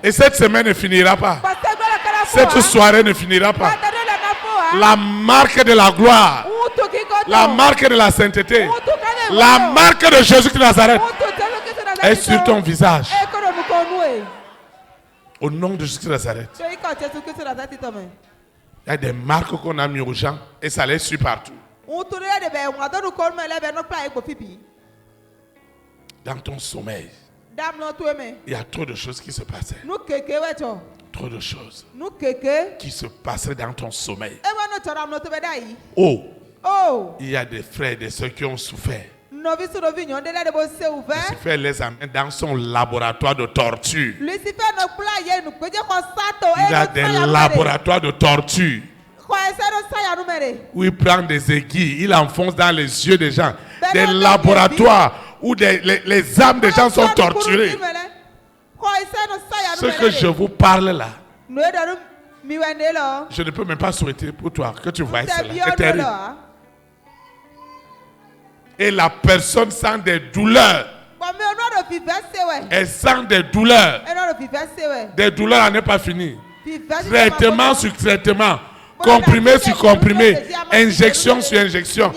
Et cette semaine ne finira pas. Cette soirée ne finira pas. La marque de la gloire, la marque de la sainteté, la marque de Jésus de Nazareth est sur ton visage. Au nom de Jésus de Nazareth. Il y a des marques qu'on a mis aux gens et ça les suit partout. Dans ton sommeil, il y a trop de choses qui se passaient. Trop de choses qui se passaient dans ton sommeil. Oh, il y a des frères et des sœurs qui ont souffert. Lucifer les amène dans son laboratoire de torture. Il a des laboratoires de torture où il prend des aiguilles, il enfonce dans les yeux des gens. Des laboratoires où les âmes des gens sont torturées. Ce que je vous parle là, je ne peux même pas souhaiter pour toi que tu vois cela. C'est terrible. Et la personne sent des douleurs. Elle sent des douleurs. Des douleurs à ne pas finir. Traitement sur traitement. Comprimé sur comprimé. Injection sur injection.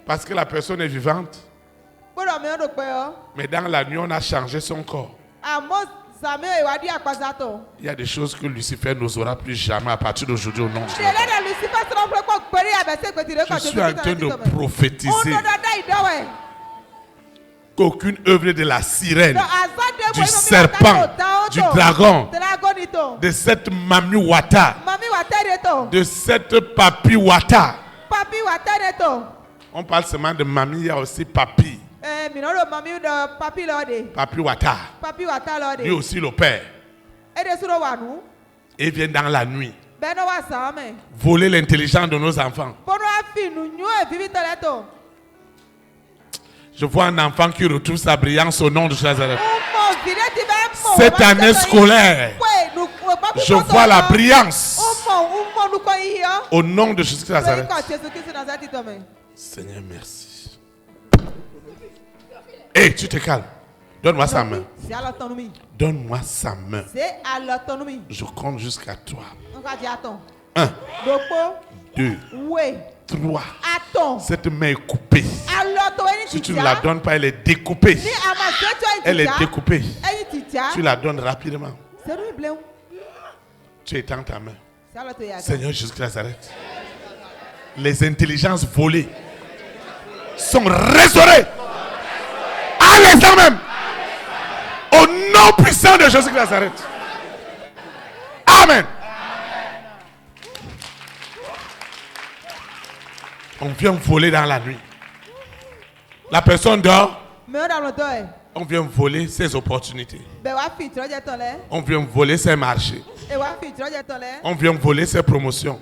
Parce que la personne est vivante. Mais dans la nuit, on a changé son corps. Il y a des choses que Lucifer n'osera plus jamais à partir d'aujourd'hui au nom de Jésus. Je suis en train de prophétiser qu'aucune œuvre de la sirène, du serpent, du dragon, de cette Mami Wata, de cette Papi Wata. On parle seulement de Mami, il y a aussi Papi. Papi Wata. Lui aussi le père. Et vient dans la nuit voler l'intelligence de nos enfants. Je vois un enfant qui retrouve sa brillance au nom de Jésus. Cette année scolaire, je vois la brillance au nom de Jésus. Seigneur, merci. Hé, tu te calmes. Donne-moi sa main. Donne-moi sa main. Je compte jusqu'à 3. 1, 2, 3. Cette main est coupée. Si tu ne la donnes pas, elle est découpée. Elle est découpée. Tu la donnes rapidement. Tu étends ta main. Seigneur Jésus de Nazareth. Les intelligences volées sont restaurées. À l'instant même. Au nom puissant de Jésus de Nazareth. Amen. On vient voler dans la nuit. La personne dort. On vient voler ses opportunités. On vient voler ses marchés. On vient voler ses promotions.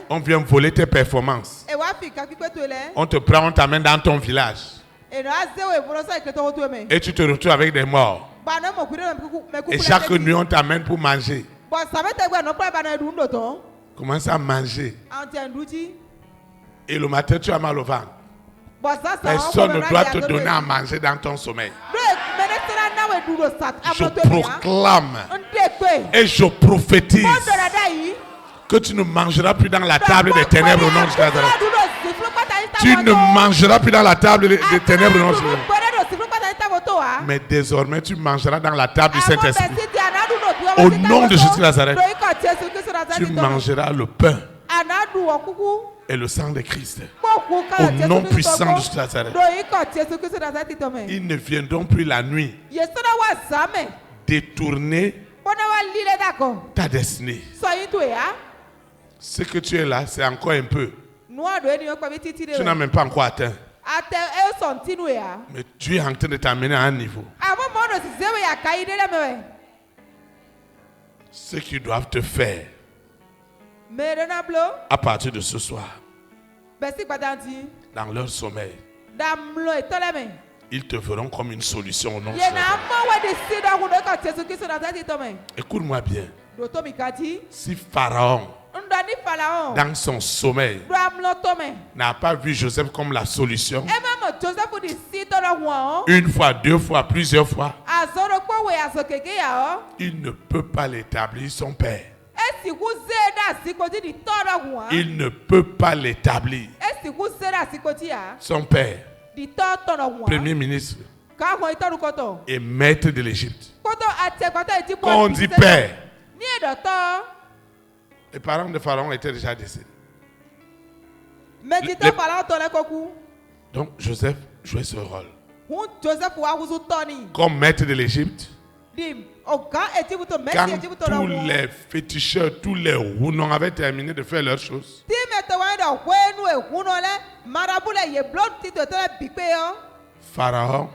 On vient voler tes performances. On te prend, on t'amène dans ton village. Et tu te retrouves avec des morts. Et chaque nuit, on t'amène pour manger. Commence à manger. Et le matin, tu as mal au ventre. Personne ne doit te donner à manger dans ton sommeil. Je proclame et je prophétise Que tu ne mangeras plus dans la table des ténèbres au nom de Jésus. Tu ne mangeras plus dans la table des ténèbres au nom de Jésus. Mais désormais, tu mangeras dans la table du Saint-Esprit. Au nom de Jésus de Nazareth, tu mangeras le pain et le sang de Christ. Au nom puissant de Jésus de Nazareth. Ils ne viendront plus la nuit détourner ta destinée. Ce que tu es là, c'est encore un peu. Tu n'as même pas encore atteint. Mais tu es en train de t'amener à un niveau. Ce qu'ils doivent te faire à partir de ce soir, dans leur sommeil, ils te verront comme une solution au nom de Jésus. Écoute-moi bien. Si Pharaon, dans son sommeil, n'a pas vu Joseph comme la solution, une fois, deux fois, plusieurs fois, il ne peut pas l'établir, son père. Il ne peut pas l'établir, son père, premier ministre et maître de l'Égypte. Quand on dit père, les parents de Pharaon étaient déjà décédés. Donc Joseph jouait ce rôle. Comme maître de l'Égypte, quand tous les féticheurs, tous les rounons avaient terminé de faire leurs choses, Pharaon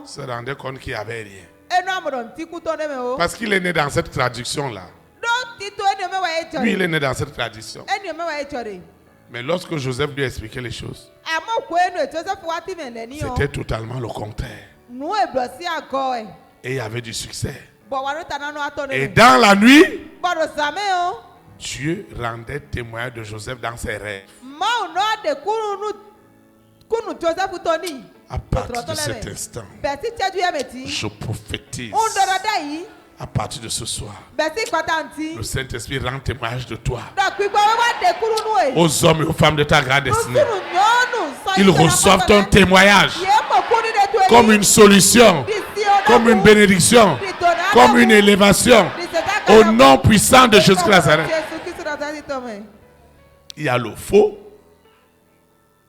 se rendait compte qu'il n'y avait rien. Parce qu'il est né dans cette traduction-là. Lui, il est né dans cette tradition. Mais lorsque Joseph lui a expliqué les choses, c'était totalement le contraire. Et il y avait du succès. Et dans la nuit, Dieu rendait témoin de Joseph dans ses rêves. À partir de cet instant, je prophétise. À partir de ce soir, le Saint-Esprit rend témoignage de toi aux hommes et aux femmes de ta grande destinée. Ils reçoivent ton témoignage comme une solution, comme une bénédiction, comme une élévation. Au nom puissant de Jésus de Nazareth. Il y a le faux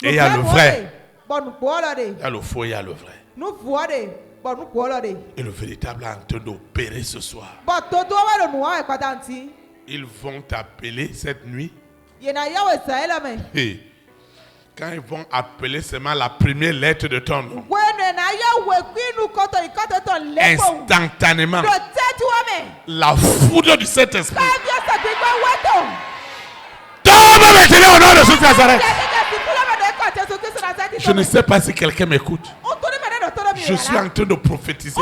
et il y a le vrai. Il y a le faux et il y a le vrai. Et le véritable est en train d'opérer ce soir. Ils vont t'appeler cette nuit. Et quand ils vont appeler seulement la première lettre de ton nom, instantanément, la foudre du Saint-Esprit tombe maintenant au nom de Jésus de Nazareth. Je ne sais pas si quelqu'un m'écoute. Je suis en train de prophétiser.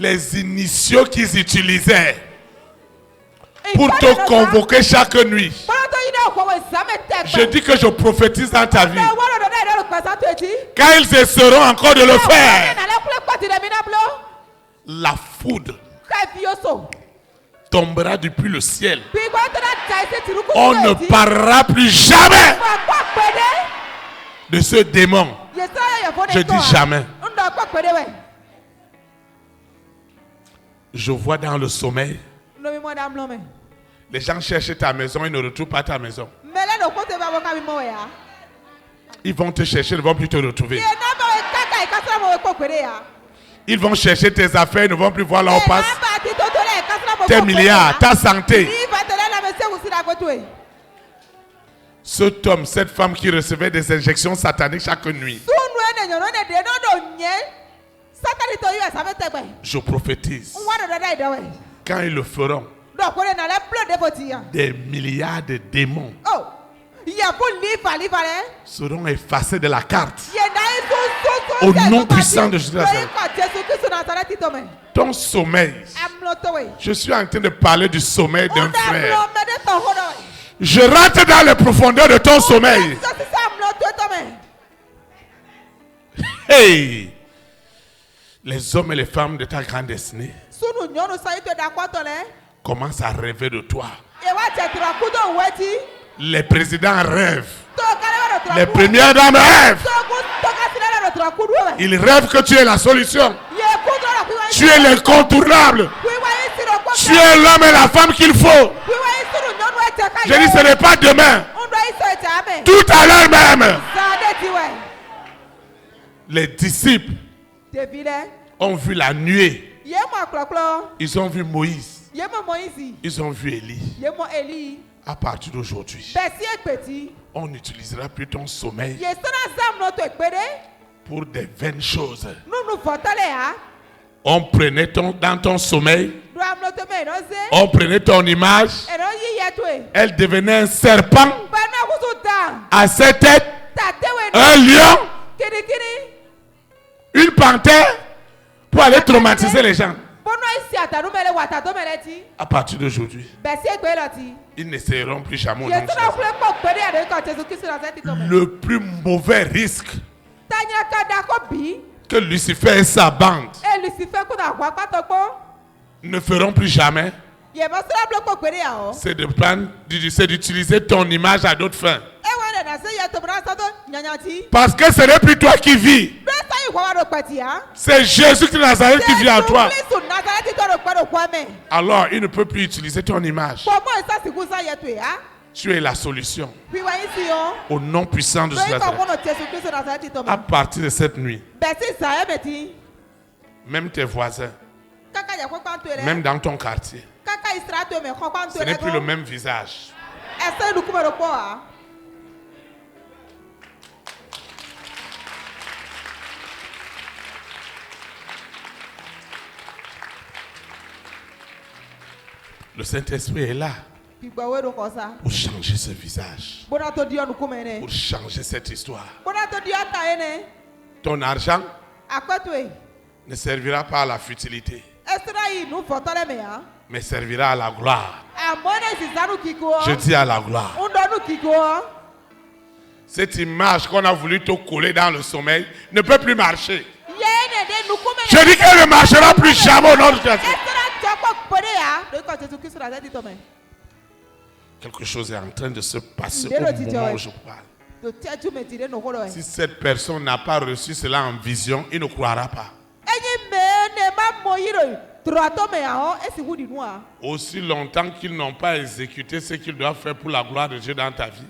Les initiaux qu'ils utilisaient pour te convoquer chaque nuit. Je dis que je prophétise dans ta vie. Quand ils essaieront encore de le faire, la foudre tombera depuis le ciel. On ne parlera plus jamais de ce démon. Je dis jamais. Je vois dans le sommeil. Les gens cherchent ta maison, ils ne retrouvent pas ta maison. Ils vont te chercher, ils ne vont plus te retrouver. Ils vont chercher tes affaires, ils ne vont plus voir là où on passe. Tes milliards, ta santé. Cet homme, cette femme qui recevait des injections sataniques chaque nuit. Je prophétise. Quand ils le feront, des milliards de démons seront effacés de la carte. Au nom puissant de Jésus. Ton sommeil. Je suis en train de parler du sommeil d'un frère. Je rentre dans les profondeurs de ton sommeil. Hey! Les hommes et les femmes de ta grande destinée commencent à rêver de toi. Les présidents rêvent. Les premières dames rêvent. Ils rêvent que tu es la solution. Tu es l'incontournable. Tu es l'homme et la femme qu'il faut. Je dis, ce n'est pas demain. Tout à l'heure même. Les disciples ont vu la nuée. Ils ont vu Moïse. Ils ont vu Élie. À partir d'aujourd'hui, on n'utilisera plus ton sommeil pour des vaines choses. On prenait dans ton sommeil, on prenait ton image, elle devenait un serpent à 7 têtes, un lion, une panthère pour aller traumatiser les gens. À partir d'aujourd'hui, ils n'essaieront plus jamais. Le plus mauvais risque que Lucifer et sa bande ne feront plus jamais, c'est d'utiliser ton image à d'autres fins. Parce que ce n'est plus toi qui vis. C'est Jésus de Nazareth qui vit en toi. Alors, il ne peut plus utiliser ton image. Tu es la solution. Au nom puissant de Jésus. À partir de cette nuit, même tes voisins, même dans ton quartier, ce n'est plus le même visage. Le Saint-Esprit est là pour changer ce visage, pour changer cette histoire. Ton argent ne servira pas à la futilité, mais servira à la gloire. Je dis à la gloire. Cette image qu'on a voulu te coller dans le sommeil ne peut plus marcher. Je dis qu'elle ne marchera plus jamais au nom de Jésus. Quelque chose est en train de se passer au moment où je parle. Si cette personne n'a pas reçu cela en vision, il ne croira pas. Aussi longtemps qu'ils n'ont pas exécuté ce qu'ils doivent faire pour la gloire de Dieu dans ta vie,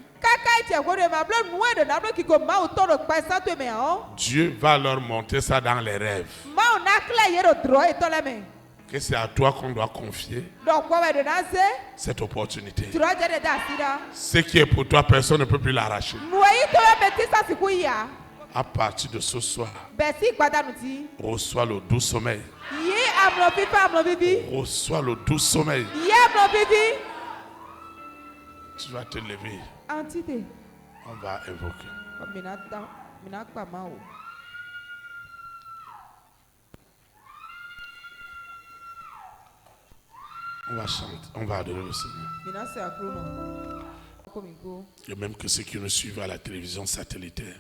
Dieu va leur montrer ça dans les rêves. Que c'est à toi qu'on doit confier cette opportunité. Ce qui est pour toi, personne ne peut plus l'arracher. À partir de ce soir, reçois le doux sommeil. Reçois le doux sommeil. Tu vas te lever. On va invoquer. On va chanter, on va adorer le Seigneur. Et même que ceux qui nous suivent à la télévision satellitaire,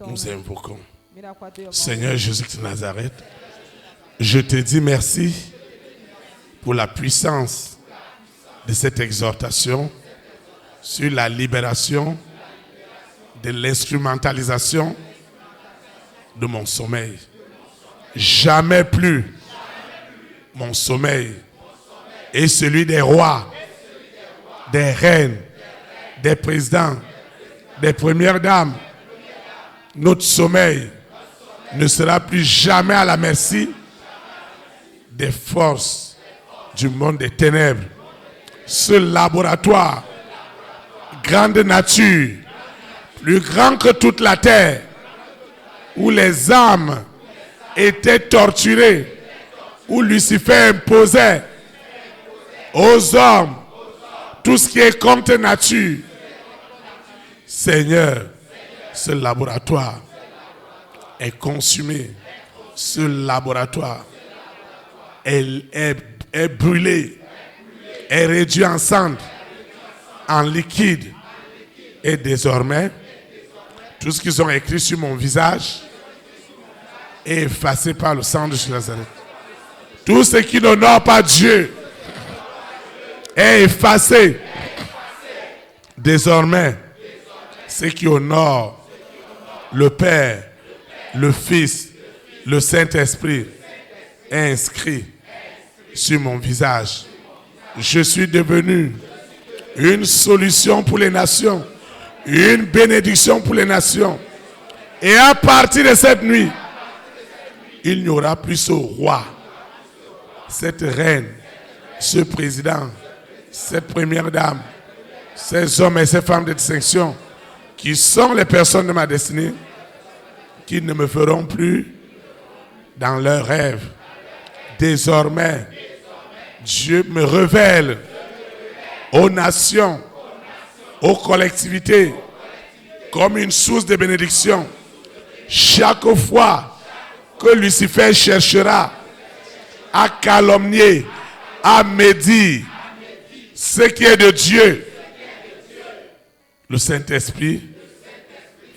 nous invoquons. Seigneur Jésus de Nazareth, je te dis merci pour la puissance de cette exhortation sur la libération de l'instrumentalisation de mon sommeil. Jamais plus mon sommeil et celui des rois, des reines, des présidents, des premières dames. Notre sommeil ne sera plus jamais à la merci des forces du monde des ténèbres. Ce laboratoire, grande nature, plus grand que toute la terre, où les âmes étaient torturées, où Lucifer imposait aux hommes tout ce qui est contre nature. Seigneur, ce laboratoire est consumé. Ce laboratoire est brûlé, est réduit en cendres, en liquide. Et désormais, tout ce qu'ils ont écrit sur mon visage est effacé par le sang de Nazareth. Tout ce qui n'honore pas Dieu est effacé. Désormais, ce qui honore le Père, le Fils, le Saint-Esprit est inscrit sur mon visage. Je suis devenu une solution pour les nations, une bénédiction pour les nations. Et à partir de cette nuit, il n'y aura plus ce roi, cette reine, ce président, cette première dame, ces hommes et ces femmes de distinction qui sont les personnes de ma destinée, qui ne me feront plus dans leurs rêves. Désormais, Dieu me révèle aux nations, aux collectivités, comme une source de bénédiction. Chaque fois que Lucifer cherchera à calomnier, à médire ce qui est de Dieu, le Saint-Esprit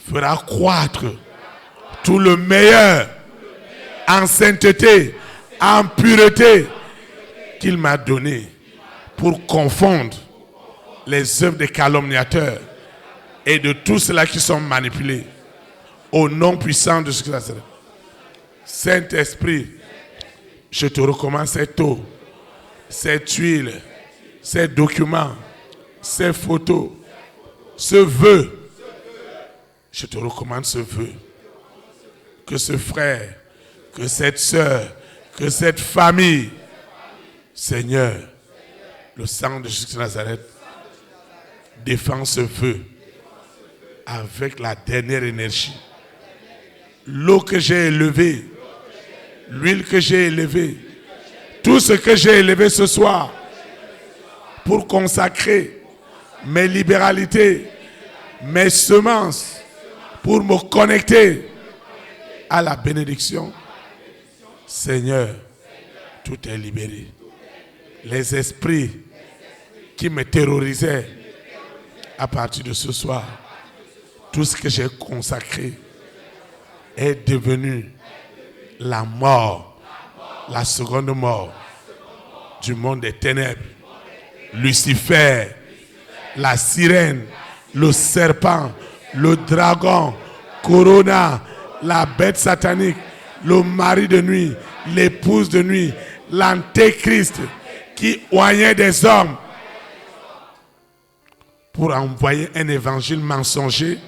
fera croître tout le meilleur en sainteté, en pureté qu'il m'a donné pour confondre les œuvres des calomniateurs et de tous ceux-là qui sont manipulés au nom puissant de Jésus-Christ. Saint-Esprit, je te recommande cette eau, cette huile, ces documents, ces photos, ce vœu. Je te recommande ce vœu. Que ce frère, que cette sœur, que cette famille, Seigneur, le sang de Jésus de Nazareth défend ce vœu avec la dernière énergie. L'eau que j'ai élevée, l'huile que j'ai élevée, tout ce que j'ai élevé ce soir pour consacrer mes libéralités, mes semences, pour me connecter à la bénédiction. Seigneur, tout est libéré. Les esprits qui me terrorisaient à partir de ce soir, tout ce que j'ai consacré est devenu la mort, la seconde mort du monde des ténèbres. Lucifer, la sirène, le serpent, le dragon, Corona, la bête satanique, le mari de nuit, l'épouse de nuit, l'antéchrist qui oignait des hommes pour envoyer un évangile mensonger.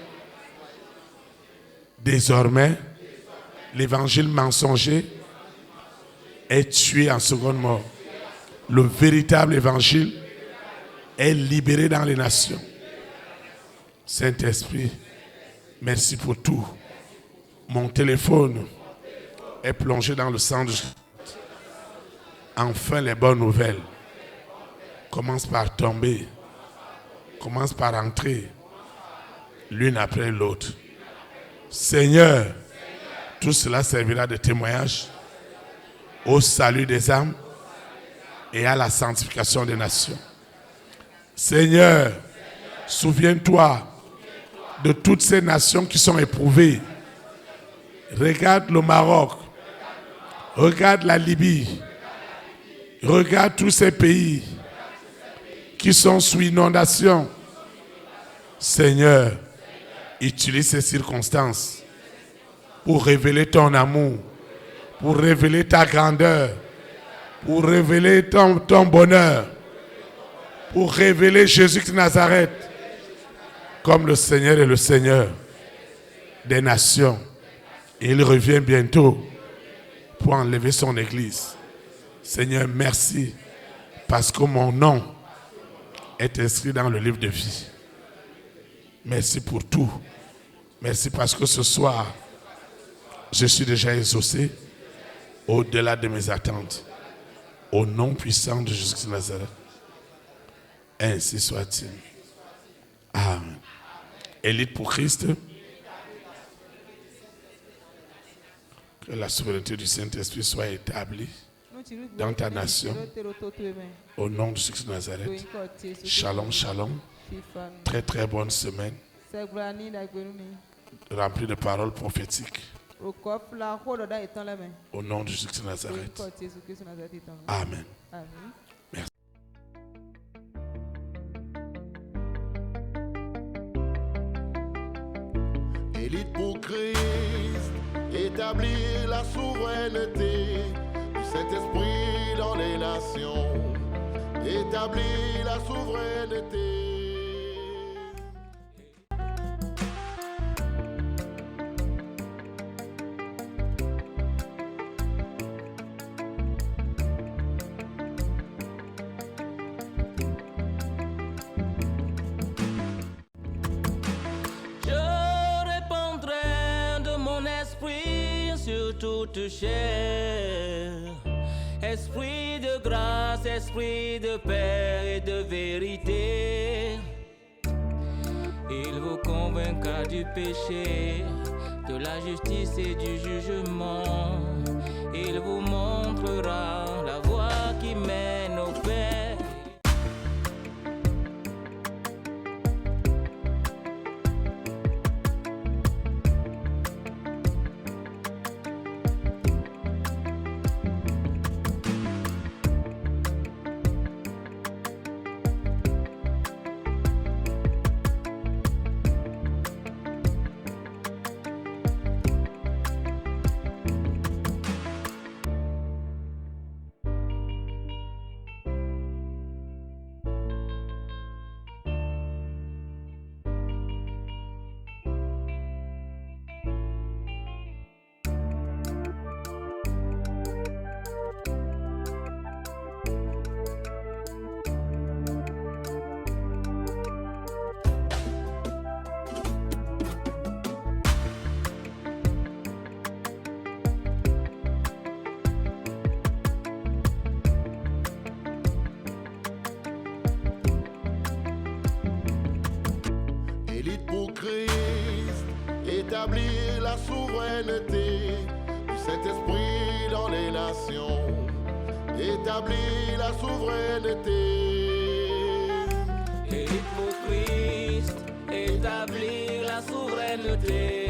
Désormais, l'évangile mensonger est tué en seconde mort. Le véritable évangile est libéré dans les nations. Saint-Esprit, merci pour tout. Mon téléphone est plongé dans le sang de Jésus. Enfin, les bonnes nouvelles commencent par tomber, commencent par entrer, l'une après l'autre. Seigneur, tout cela servira de témoignage au salut des âmes et à la sanctification des nations. Seigneur, souviens-toi de toutes ces nations qui sont éprouvées. Regarde le Maroc, regarde la Libye, regarde tous ces pays qui sont sous inondation. Seigneur, utilise ces circonstances pour révéler ton amour, pour révéler ta grandeur, pour révéler ton bonheur, pour révéler Jésus de Nazareth comme le Seigneur est le Seigneur des nations. Et il revient bientôt pour enlever son église. Seigneur, merci parce que mon nom est inscrit dans le livre de vie. Merci pour tout. Merci parce que ce soir, je suis déjà exaucé au-delà de mes attentes. Au nom puissant de Jésus de Nazareth. Ainsi soit-il. Amen. Élite pour Christ. Que la souveraineté du Saint-Esprit soit établie dans ta nation. Au nom de Jésus de Nazareth. Shalom, shalom. Très très bonne semaine. Remplie de paroles prophétiques. Au nom de Jésus-Christ de Nazareth. Amen. Merci. Élite pour Christ, établir la souveraineté du Saint-Esprit dans les nations. Établir la souveraineté. Toute chair, esprit de grâce, esprit de paix et de vérité, il vous convaincra du péché, de la justice et du jugement, il vous montrera la voie qui mène au Père. Élite pour Christ, établir la souveraineté du Saint-Esprit dans les nations. Établir la souveraineté. Élite pour Christ, établir la souveraineté.